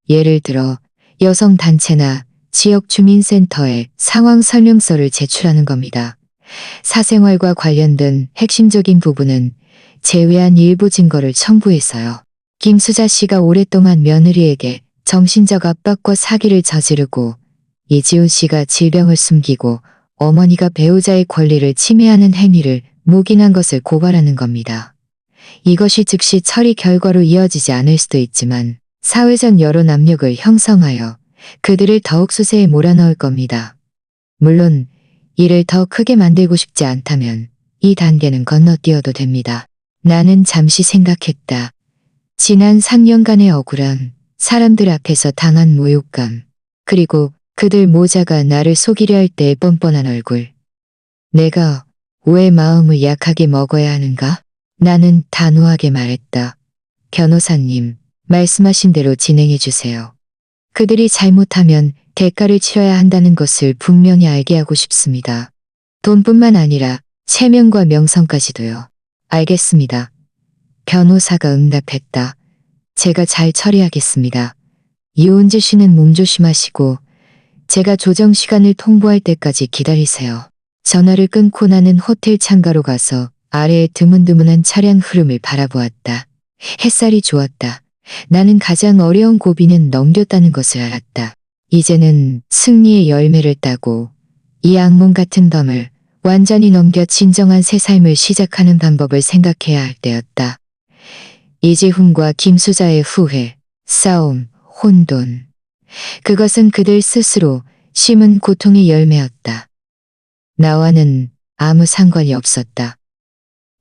예를 들어 여성단체나 지역 주민센터에 상황 설명서를 제출하는 겁니다. 사생활과 관련된 핵심적인 부분은 제외한 일부 증거를 첨부해서요. 김수자 씨가 오랫동안 며느리에게 정신적 압박과 사기를 저지르고 이지훈 씨가 질병을 숨기고 어머니가 배우자의 권리를 침해하는 행위를 묵인한 것을 고발하는 겁니다. 이것이 즉시 처리 결과로 이어지지 않을 수도 있지만 사회적 여론 압력을 형성하여 그들을 더욱 수세에 몰아넣을 겁니다. 물론 일을 더 크게 만들고 싶지 않다면 이 단계는 건너뛰어도 됩니다. 나는 잠시 생각했다. 지난 3년간의 억울함, 사람들 앞에서 당한 모욕감, 그리고 그들 모자가 나를 속이려 할 때의 뻔뻔한 얼굴. 내가 왜 마음을 약하게 먹어야 하는가? 나는 단호하게 말했다. 변호사님, 말씀하신 대로 진행해 주세요. 그들이 잘못하면 대가를 치러야 한다는 것을 분명히 알게 하고 싶습니다. 돈뿐만 아니라 체면과 명성까지도요. 알겠습니다. 변호사가 응답했다. 제가 잘 처리하겠습니다. 이온재 씨는 몸조심하시고 제가 조정 시간을 통보할 때까지 기다리세요. 전화를 끊고 나는 호텔 창가로 가서 아래의 드문드문한 차량 흐름을 바라보았다. 햇살이 좋았다. 나는 가장 어려운 고비는 넘겼다는 것을 알았다. 이제는 승리의 열매를 따고 이 악몽 같은 덤을 완전히 넘겨 진정한 새 삶을 시작하는 방법을 생각해야 할 때였다. 이지훈과 김수자의 후회, 싸움, 혼돈. 그것은 그들 스스로 심은 고통의 열매였다. 나와는 아무 상관이 없었다.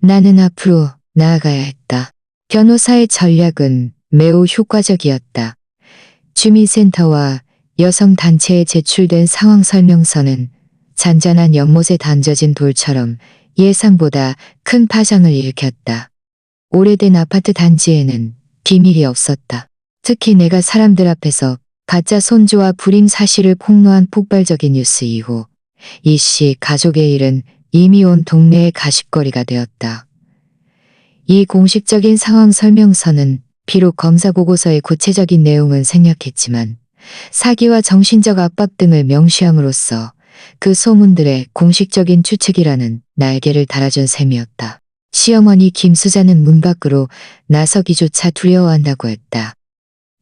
나는 앞으로 나아가야 했다. 변호사의 전략은 매우 효과적이었다. 주민센터와 여성단체에 제출된 상황 설명서는 잔잔한 연못에 던져진 돌처럼 예상보다 큰 파장을 일으켰다. 오래된 아파트 단지에는 비밀이 없었다. 특히 내가 사람들 앞에서 가짜 손주와 불임 사실을 폭로한 폭발적인 뉴스 이후 이 씨 가족의 일은 이미 온 동네의 가십거리가 되었다. 이 공식적인 상황 설명서는 비록 검사 보고서의 구체적인 내용은 생략했지만 사기와 정신적 압박 등을 명시함으로써 그 소문들의 공식적인 추측이라는 날개를 달아준 셈이었다. 시어머니 김수자는 문 밖으로 나서기조차 두려워한다고 했다.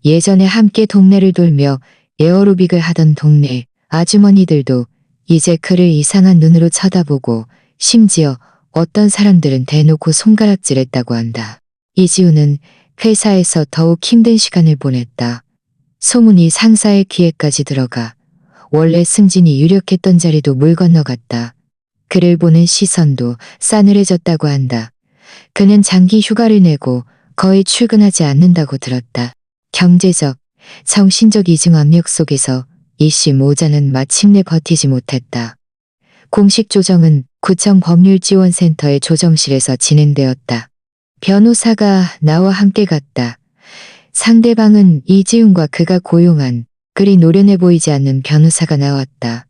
예전에 함께 동네를 돌며 에어로빅을 하던 동네 아주머니들도 이제 그를 이상한 눈으로 쳐다보고 심지어 어떤 사람들은 대놓고 손가락질했다고 한다. 이지우는 회사에서 더욱 힘든 시간을 보냈다. 소문이 상사의 귀에까지 들어가 원래 승진이 유력했던 자리도 물 건너갔다. 그를 보는 시선도 싸늘해졌다고 한다. 그는 장기 휴가를 내고 거의 출근하지 않는다고 들었다. 경제적, 정신적 이중 압력 속에서 이씨 모자는 마침내 버티지 못했다. 공식 조정은 구청 법률지원센터의 조정실에서 진행되었다. 변호사가 나와 함께 갔다. 상대방은 이지훈과 그가 고용한 그리 노련해 보이지 않는 변호사가 나왔다.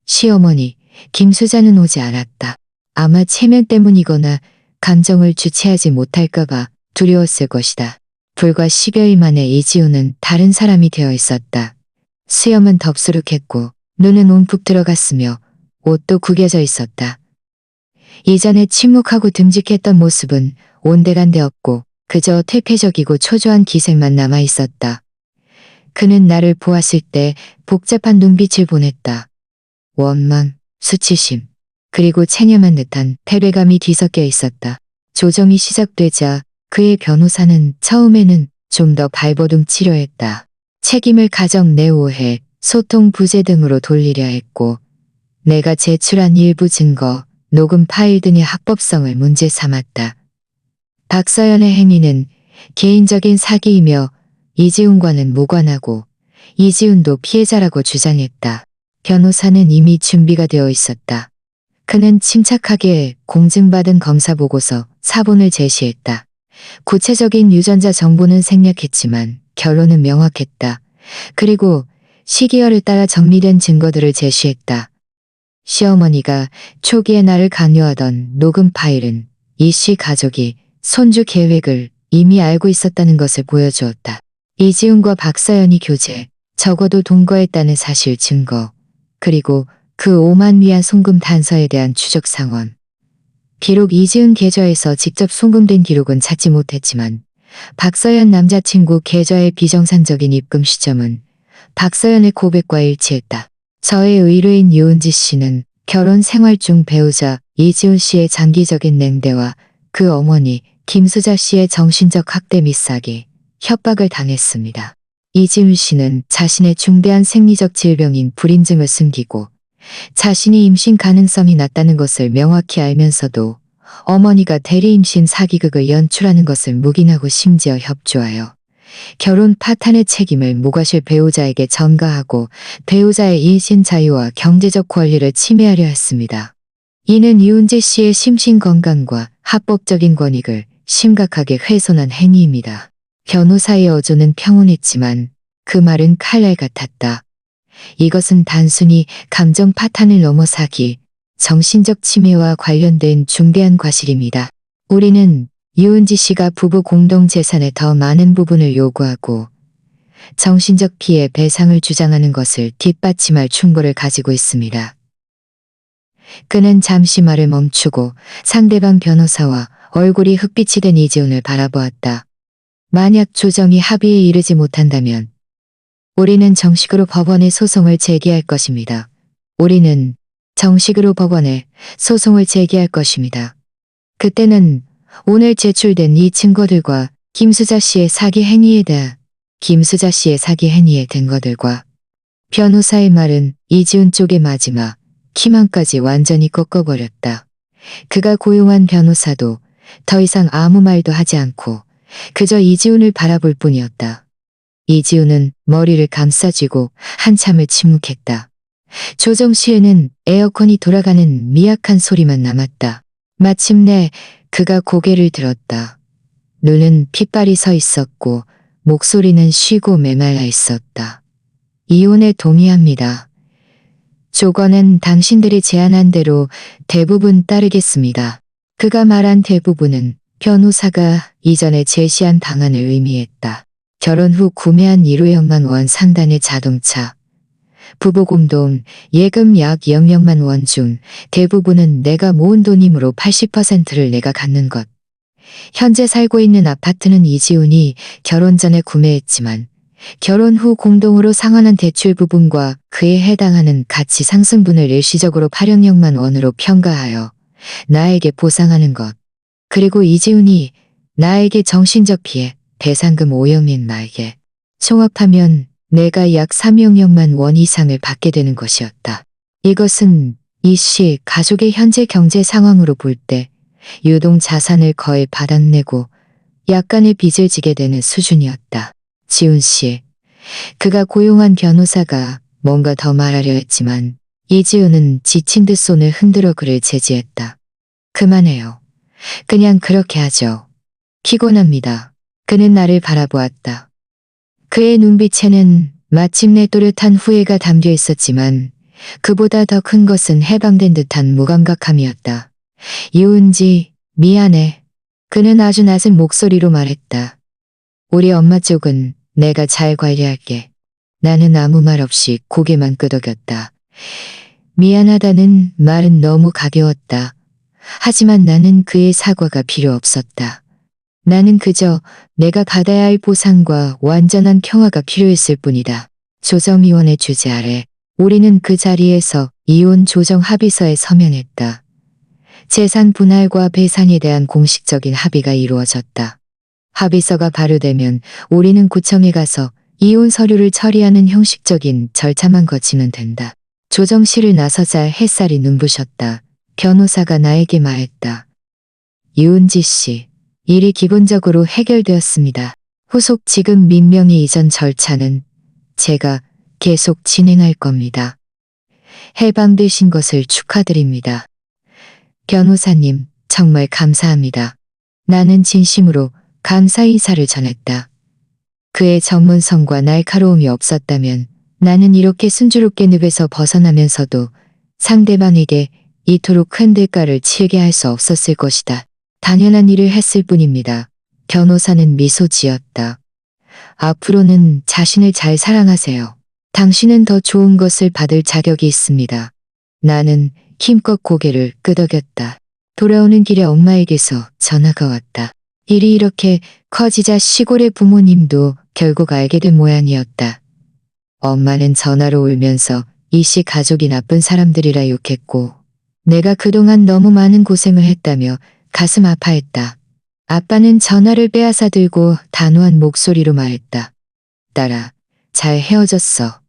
시어머니, 김수자는 오지 않았다. 아마 체면 때문이거나 감정을 주체하지 못할까봐 두려웠을 것이다. 불과 10여일 만에 이지훈은 다른 사람이 되어 있었다. 수염은 덥수룩했고 눈은 움푹 들어갔으며 옷도 구겨져 있었다. 이전에 침묵하고 듬직했던 모습은 온데간데 없고 그저 퇴폐적이고 초조한 기색만 남아 있었다. 그는 나를 보았을 때 복잡한 눈빛을 보냈다. 원망, 수치심, 그리고 체념한 듯한 패배감이 뒤섞여 있었다. 조정이 시작되자 그의 변호사는 처음에는 좀 더 발버둥 치려 했다. 책임을 가정 내 오해, 소통 부재 등으로 돌리려 했고 내가 제출한 일부 증거, 녹음 파일 등의 합법성을 문제 삼았다. 박서연의 행위는 개인적인 사기이며 이지훈과는 무관하고 이지훈도 피해자라고 주장했다. 변호사는 이미 준비가 되어 있었다. 그는 침착하게 공증받은 검사 보고서 사본을 제시했다. 구체적인 유전자 정보는 생략했지만 결론은 명확했다. 그리고 시기열을 따라 정리된 증거들을 제시했다. 시어머니가 초기에 나를 강요하던 녹음 파일은 이씨 가족이 손주 계획을 이미 알고 있었다는 것을 보여주었다. 이지훈과 박서연이 교제, 적어도 동거했다는 사실 증거, 그리고 그 5만 위안 송금 단서에 대한 추적 상황. 비록 이지훈 계좌에서 직접 송금된 기록은 찾지 못했지만 박서연 남자친구 계좌의 비정상적인 입금 시점은 박서연의 고백과 일치했다. 저의 의뢰인 유은지 씨는 결혼 생활 중 배우자 이지훈 씨의 장기적인 냉대와 그 어머니 김수자 씨의 정신적 학대 및 사기, 협박을 당했습니다. 이지훈 씨는 자신의 중대한 생리적 질병인 불임증을 숨기고 자신이 임신 가능성이 낮다는 것을 명확히 알면서도 어머니가 대리 임신 사기극을 연출하는 것을 묵인하고 심지어 협조하여 결혼 파탄의 책임을 모가실 배우자에게 전가하고 배우자의 임신 자유와 경제적 권리를 침해하려 했습니다. 이는 이훈재 씨의 심신 건강과 합법적인 권익을 심각하게 훼손한 행위입니다. 변호사의 어조는 평온했지만 그 말은 칼날 같았다. 이것은 단순히 감정 파탄을 넘어 사기, 정신적 침해와 관련된 중대한 과실입니다. 우리는 이훈지 씨가 부부 공동 재산의 더 많은 부분을 요구하고 정신적 피해 배상을 주장하는 것을 뒷받침할 충고를 가지고 있습니다. 그는 잠시 말을 멈추고 상대방 변호사와 얼굴이 흑빛이 된 이지훈을 바라보았다. 만약 조정이 합의에 이르지 못한다면 우리는 정식으로 법원에 소송을 제기할 것입니다. 우리는 정식으로 법원에 소송을 제기할 것입니다. 그때는 오늘 제출된 이 증거들과 김수자 씨의 사기 행위에 대한 근거들과 변호사의 말은 이지훈 쪽의 마지막 희망까지 완전히 꺾어버렸다. 그가 고용한 변호사도 더 이상 아무 말도 하지 않고 그저 이지훈을 바라볼 뿐이었다. 이지훈은 머리를 감싸쥐고 한참을 침묵했다. 조정실에는 에어컨이 돌아가는 미약한 소리만 남았다. 마침내 그가 고개를 들었다. 눈은 핏발이 서 있었고 목소리는 쉬고 메말라 있었다. 이혼에 동의합니다. 조건은 당신들이 제안한 대로 대부분 따르겠습니다. 그가 말한 대부분은 변호사가 이전에 제시한 방안을 의미했다. 결혼 후 구매한 1호형만 원 상단의 자동차, 부부공동, 예금 약 0명만 원 중 대부분은 내가 모은 돈이므로 80%를 내가 갖는 것. 현재 살고 있는 아파트는 이지훈이 결혼 전에 구매했지만 결혼 후 공동으로 상환한 대출 부분과 그에 해당하는 가치 상승분을 일시적으로 800만 원으로 평가하여 나에게 보상하는 것. 그리고 이지훈이 나에게 정신적 피해 배상금 5억인 나에게 총합하면 내가 약 3억만 원 이상을 받게 되는 것이었다. 이것은 이 씨 가족의 현재 경제 상황으로 볼 때 유동 자산을 거의 바닥내고 약간의 빚을 지게 되는 수준이었다. 지훈 씨, 그가 고용한 변호사가 뭔가 더 말하려 했지만 이지훈은 지친 듯 손을 흔들어 그를 제지했다. 그만해요. 그냥 그렇게 하죠. 피곤합니다. 그는 나를 바라보았다. 그의 눈빛에는 마침내 또렷한 후회가 담겨 있었지만 그보다 더 큰 것은 해방된 듯한 무감각함이었다. 이훈지, 미안해. 그는 아주 낮은 목소리로 말했다. 우리 엄마 쪽은 내가 잘 관리할게. 나는 아무 말 없이 고개만 끄덕였다. 미안하다는 말은 너무 가벼웠다. 하지만 나는 그의 사과가 필요 없었다. 나는 그저 내가 받아야 할 보상과 완전한 평화가 필요했을 뿐이다. 조정위원회 주재 아래 우리는 그 자리에서 이혼 조정 합의서에 서명했다. 재산 분할과 배상에 대한 공식적인 합의가 이루어졌다. 합의서가 발효되면 우리는 구청에 가서 이혼 서류를 처리하는 형식적인 절차만 거치면 된다. 조정실을 나서자 햇살이 눈부셨다. 변호사가 나에게 말했다. 이훈지 씨, 일이 기본적으로 해결되었습니다. 후속 지급 민명의 이전 절차는 제가 계속 진행할 겁니다. 해방되신 것을 축하드립니다. 변호사님, 정말 감사합니다. 나는 진심으로 감사 인사를 전했다. 그의 전문성과 날카로움이 없었다면 나는 이렇게 순조롭게 늪에서 벗어나면서도 상대방에게 이토록 큰 대가를 치르게 할 수 없었을 것이다. 당연한 일을 했을 뿐입니다. 변호사는 미소 지었다. 앞으로는 자신을 잘 사랑하세요. 당신은 더 좋은 것을 받을 자격이 있습니다. 나는 힘껏 고개를 끄덕였다. 돌아오는 길에 엄마에게서 전화가 왔다. 일이 이렇게 커지자 시골의 부모님도 결국 알게 된 모양이었다. 엄마는 전화로 울면서 이 씨 가족이 나쁜 사람들이라 욕했고 내가 그동안 너무 많은 고생을 했다며 가슴 아파했다. 아빠는 전화를 빼앗아 들고 단호한 목소리로 말했다. 딸아, 잘 헤어졌어.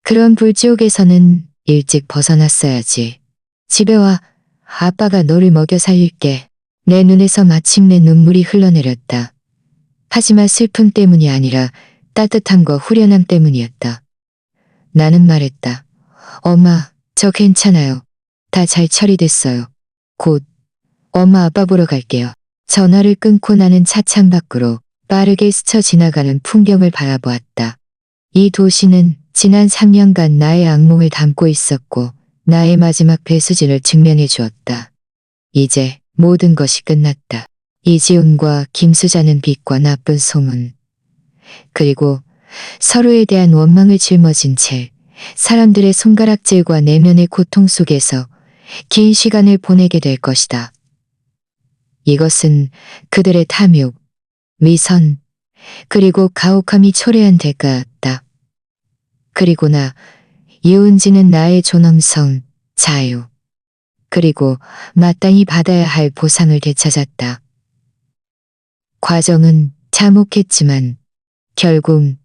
그런 불지옥에서는 일찍 벗어났어야지. 집에 와. 아빠가 너를 먹여 살릴게. 내 눈에서 마침내 눈물이 흘러내렸다. 하지만 슬픔 때문이 아니라 따뜻함과 후련함 때문이었다. 나는 말했다. 엄마, 저 괜찮아요. 다 잘 처리됐어요. 곧 엄마 아빠 보러 갈게요. 전화를 끊고 나는 차창 밖으로 빠르게 스쳐 지나가는 풍경을 바라보았다. 이 도시는 지난 3년간 나의 악몽을 담고 있었고 나의 마지막 배수진을 증명해 주었다. 이제 모든 것이 끝났다. 이지훈과 김수자는 빛과 나쁜 소문, 그리고 서로에 대한 원망을 짊어진 채 사람들의 손가락질과 내면의 고통 속에서 긴 시간을 보내게 될 것이다. 이것은 그들의 탐욕, 위선, 그리고 가혹함이 초래한 대가였다. 그리고 이은지는 나의 존엄성, 자유, 그리고 마땅히 받아야 할 보상을 되찾았다. 과정은 참혹했지만 결국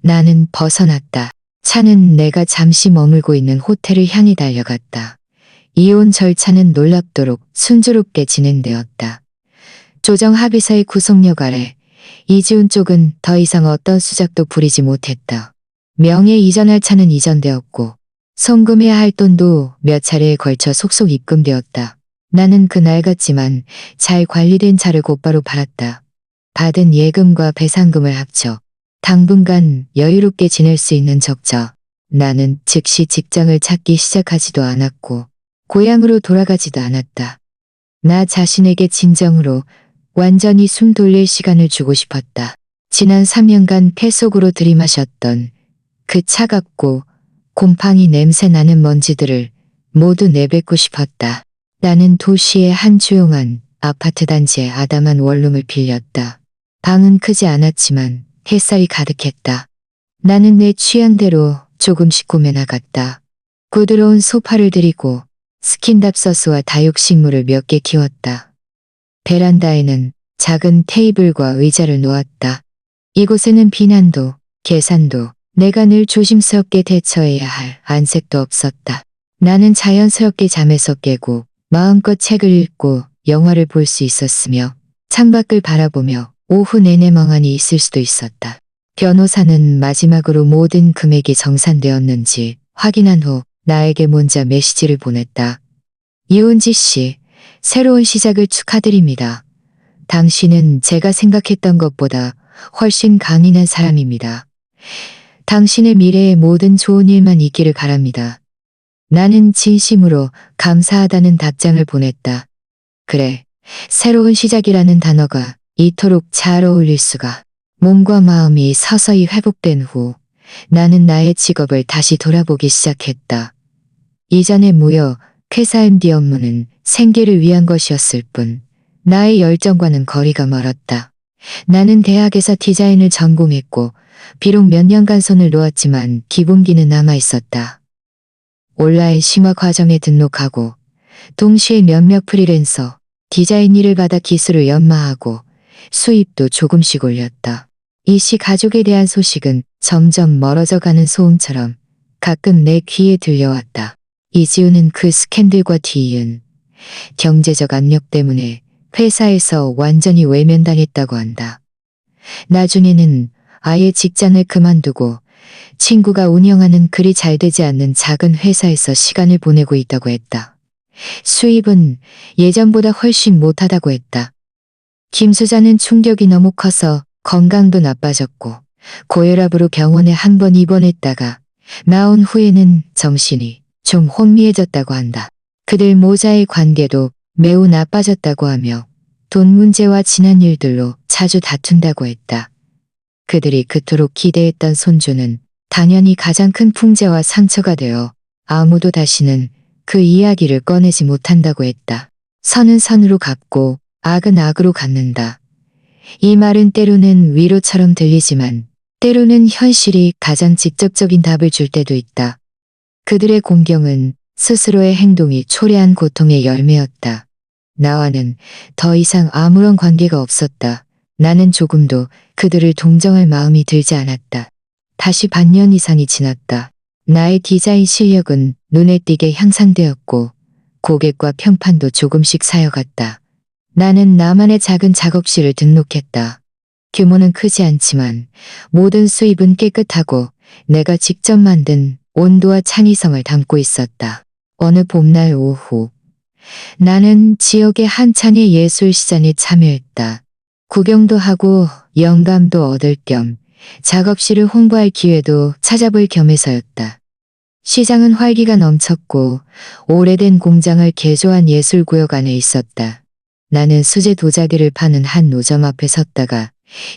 나는 벗어났다. 차는 내가 잠시 머물고 있는 호텔을 향해 달려갔다. 이혼 절차는 놀랍도록 순조롭게 진행되었다. 조정 합의서의 구속력 아래 이지훈 쪽은 더 이상 어떤 수작도 부리지 못했다. 명예 이전할 차는 이전되었고 송금해야 할 돈도 몇 차례에 걸쳐 속속 입금되었다. 나는 그날 같지만 잘 관리된 차를 곧바로 팔았다. 받은 예금과 배상금을 합쳐 당분간 여유롭게 지낼 수 있는 적자. 나는 즉시 직장을 찾기 시작하지도 않았고 고향으로 돌아가지도 않았다. 나 자신에게 진정으로 완전히 숨 돌릴 시간을 주고 싶었다. 지난 3년간 폐 속으로 들이마셨던 그 차갑고 곰팡이 냄새 나는 먼지들을 모두 내뱉고 싶었다. 나는 도시의 한 조용한 아파트 단지의 아담한 원룸을 빌렸다. 방은 크지 않았지만 햇살이 가득했다. 나는 내 취향대로 조금씩 꾸며나갔다. 부드러운 소파를 들이고 스킨답서스와 다육식물을 몇 개 키웠다. 베란다에는 작은 테이블과 의자를 놓았다. 이곳에는 비난도, 계산도, 내가 늘 조심스럽게 대처해야 할 안색도 없었다. 나는 자연스럽게 잠에서 깨고 마음껏 책을 읽고 영화를 볼 수 있었으며 창밖을 바라보며 오후 내내 멍하니 있을 수도 있었다. 변호사는 마지막으로 모든 금액이 정산되었는지 확인한 후 나에게 문자 메시지를 보냈다. 이은지 씨, 새로운 시작을 축하드립니다. 당신은 제가 생각했던 것보다 훨씬 강인한 사람입니다. 당신의 미래에 모든 좋은 일만 있기를 바랍니다. 나는 진심으로 감사하다는 답장을 보냈다. 그래, 새로운 시작이라는 단어가 이토록 잘 어울릴 수가. 몸과 마음이 서서히 회복된 후 나는 나의 직업을 다시 돌아보기 시작했다. 이전의 무역, 회사 MD 업무는 생계를 위한 것이었을 뿐 나의 열정과는 거리가 멀었다. 나는 대학에서 디자인을 전공했고 비록 몇 년간 손을 놓았지만 기본기는 남아있었다. 온라인 심화 과정에 등록하고 동시에 몇몇 프리랜서, 디자인 일을 받아 기술을 연마하고 수입도 조금씩 올렸다. 이씨 가족에 대한 소식은 점점 멀어져가는 소음처럼 가끔 내 귀에 들려왔다. 이지훈은 그 스캔들과 뒤이은 경제적 압력 때문에 회사에서 완전히 외면당했다고 한다. 나중에는 아예 직장을 그만두고 친구가 운영하는 그리 잘 되지 않는 작은 회사에서 시간을 보내고 있다고 했다. 수입은 예전보다 훨씬 못하다고 했다. 김수자는 충격이 너무 커서 건강도 나빠졌고 고혈압으로 병원에 한 번 입원했다가 나온 후에는 정신이 좀 혼미해졌다고 한다. 그들 모자의 관계도 매우 나빠졌다고 하며 돈 문제와 지난 일들로 자주 다툰다고 했다. 그들이 그토록 기대했던 손주는 당연히 가장 큰 풍재와 상처가 되어 아무도 다시는 그 이야기를 꺼내지 못한다고 했다. 선은 선으로 갚고 악은 악으로 갚는다. 이 말은 때로는 위로처럼 들리지만 때로는 현실이 가장 직접적인 답을 줄 때도 있다. 그들의 공경은 스스로의 행동이 초래한 고통의 열매였다. 나와는 더 이상 아무런 관계가 없었다. 나는 조금도 그들을 동정할 마음이 들지 않았다. 다시 반년 이상이 지났다. 나의 디자인 실력은 눈에 띄게 향상되었고 고객과 평판도 조금씩 쌓여갔다. 나는 나만의 작은 작업실을 등록했다. 규모는 크지 않지만 모든 수입은 깨끗하고 내가 직접 만든 온도와 창의성을 담고 있었다. 어느 봄날 오후 나는 지역의 한 창의 예술시장에 참여했다. 구경도 하고 영감도 얻을 겸 작업실을 홍보할 기회도 찾아볼 겸해서였다. 시장은 활기가 넘쳤고 오래된 공장을 개조한 예술구역 안에 있었다. 나는 수제 도자기를 파는 한 노점 앞에 섰다가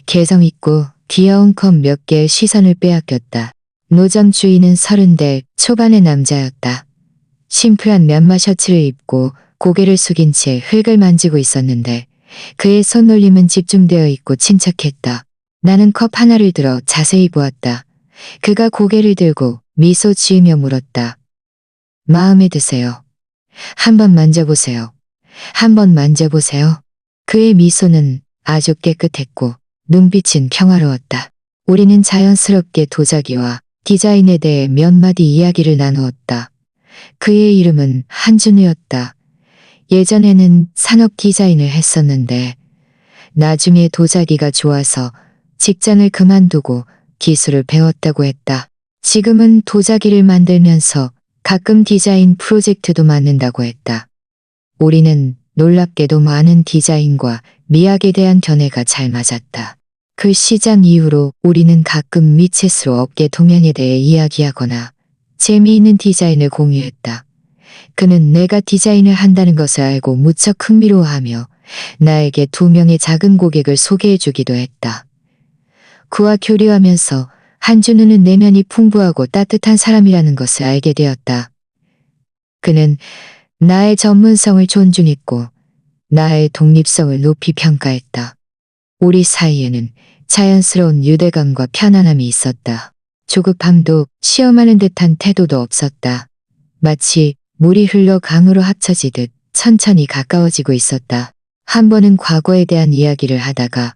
개성 있고 귀여운 컵 몇 개의 시선을 빼앗겼다. 노점 주인은 30대 초반의 남자였다. 심플한 면마 셔츠를 입고 고개를 숙인 채 흙을 만지고 있었는데 그의 손놀림은 집중되어 있고 침착했다. 나는 컵 하나를 들어 자세히 보았다. 그가 고개를 들고 미소 지으며 물었다. 마음에 드세요. 한번 만져보세요. 한번 만져보세요. 그의 미소는 아주 깨끗했고 눈빛은 평화로웠다. 우리는 자연스럽게 도자기와 디자인에 대해 몇 마디 이야기를 나누었다. 그의 이름은 한준우였다. 예전에는 산업 디자인을 했었는데 나중에 도자기가 좋아서 직장을 그만두고 기술을 배웠다고 했다. 지금은 도자기를 만들면서 가끔 디자인 프로젝트도 맡는다고 했다. 우리는 놀랍게도 많은 디자인과 미학에 대한 견해가 잘 맞았다. 그 시장 이후로 우리는 가끔 미챗으로 업계 동향에 대해 이야기하거나 재미있는 디자인을 공유했다. 그는 내가 디자인을 한다는 것을 알고 무척 흥미로워하며 나에게 2명의 작은 고객을 소개해주기도 했다. 그와 교류하면서 한준우는 내면이 풍부하고 따뜻한 사람이라는 것을 알게 되었다. 그는 나의 전문성을 존중했고 나의 독립성을 높이 평가했다. 우리 사이에는 자연스러운 유대감과 편안함이 있었다. 조급함도 시험하는 듯한 태도도 없었다. 마치 물이 흘러 강으로 합쳐지듯 천천히 가까워지고 있었다. 한 번은 과거에 대한 이야기를 하다가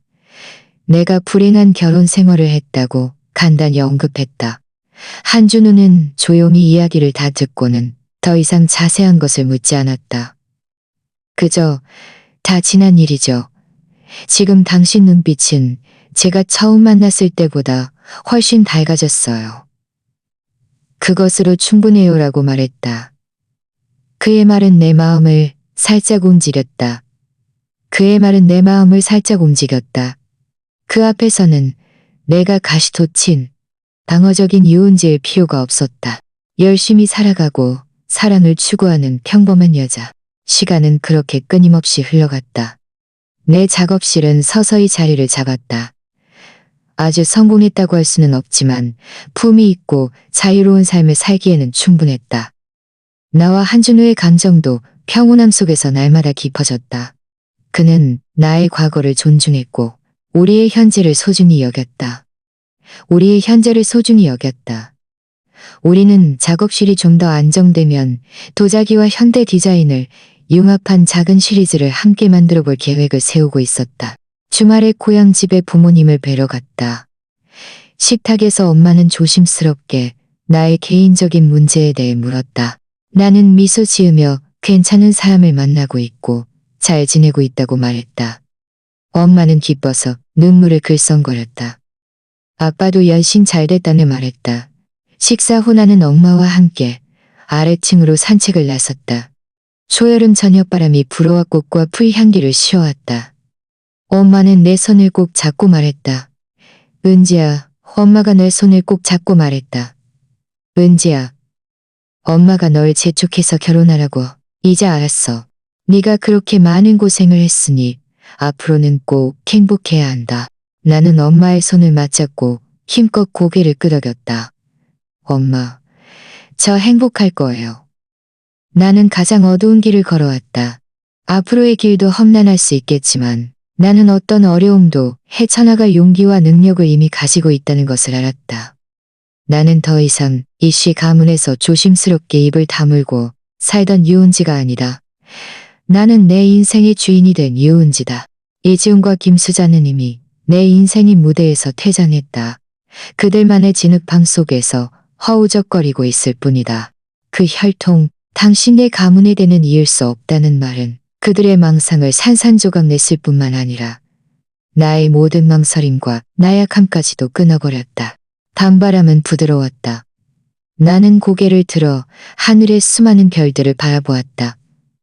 내가 불행한 결혼 생활을 했다고 간단히 언급했다. 한준우는 조용히 이야기를 다 듣고는 더 이상 자세한 것을 묻지 않았다. 그저 다 지난 일이죠. 지금 당신 눈빛은 제가 처음 만났을 때보다 훨씬 밝아졌어요. 그것으로 충분해요라고 말했다. 그의 말은 내 마음을 살짝 움직였다. 그의 말은 내 마음을 살짝 움직였다. 그 앞에서는 내가 가시돋친 방어적인 유은지일 필요가 없었다. 열심히 살아가고 사랑을 추구하는 평범한 여자. 시간은 그렇게 끊임없이 흘러갔다. 내 작업실은 서서히 자리를 잡았다. 아주 성공했다고 할 수는 없지만 품이 있고 자유로운 삶을 살기에는 충분했다. 나와 한준우의 감정도 평온함 속에서 날마다 깊어졌다. 그는 나의 과거를 존중했고 우리의 현재를 소중히 여겼다. 우리의 현재를 소중히 여겼다. 우리는 작업실이 좀 더 안정되면 도자기와 현대 디자인을 융합한 작은 시리즈를 함께 만들어 볼 계획을 세우고 있었다. 주말에 고향집에 부모님을 뵈러 갔다. 식탁에서 엄마는 조심스럽게 나의 개인적인 문제에 대해 물었다. 나는 미소 지으며 괜찮은 사람을 만나고 있고 잘 지내고 있다고 말했다. 엄마는 기뻐서 눈물을 글썽거렸다. 아빠도 연신 잘 됐다네 말했다. 식사 후 나는 엄마와 함께 아래층으로 산책을 나섰다. 초여름 저녁바람이 불어와 꽃과 풀 향기를 씌워왔다. 엄마는 내 손을 꼭 잡고 말했다. 은지야, 엄마가 내 손을 꼭 잡고 말했다. 은지야, 엄마가 널 재촉해서 결혼하라고. 이제 알았어. 네가 그렇게 많은 고생을 했으니 앞으로는 꼭 행복해야 한다. 나는 엄마의 손을 맞잡고 힘껏 고개를 끄덕였다. 엄마, 저 행복할 거예요. 나는 가장 어두운 길을 걸어왔다. 앞으로의 길도 험난할 수 있겠지만 나는 어떤 어려움도 헤쳐나갈 용기와 능력을 이미 가지고 있다는 것을 알았다. 나는 더 이상 이씨 가문에서 조심스럽게 입을 다물고 살던 유은지가 아니다. 나는 내 인생의 주인이 된 유은지다. 이지훈과 김수자는 이미 내 인생의 무대에서 퇴장했다. 그들만의 진흙방 속에서 허우적거리고 있을 뿐이다. 그 혈통, 당신의 가문에 대는 이을 수 없다는 말은 그들의 망상을 산산조각 냈을 뿐만 아니라 나의 모든 망설임과 나약함까지도 끊어버렸다. 밤바람은 부드러웠다. 나는 고개를 들어 하늘의 수많은 별들을 바라보았다.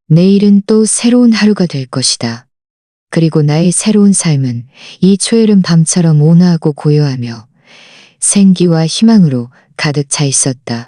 내일은 또 새로운 하루가 될 것이다. 그리고 나의 새로운 삶은 이 초여름 밤처럼 온화하고 고요하며 생기와 희망으로 가득 차 있었다.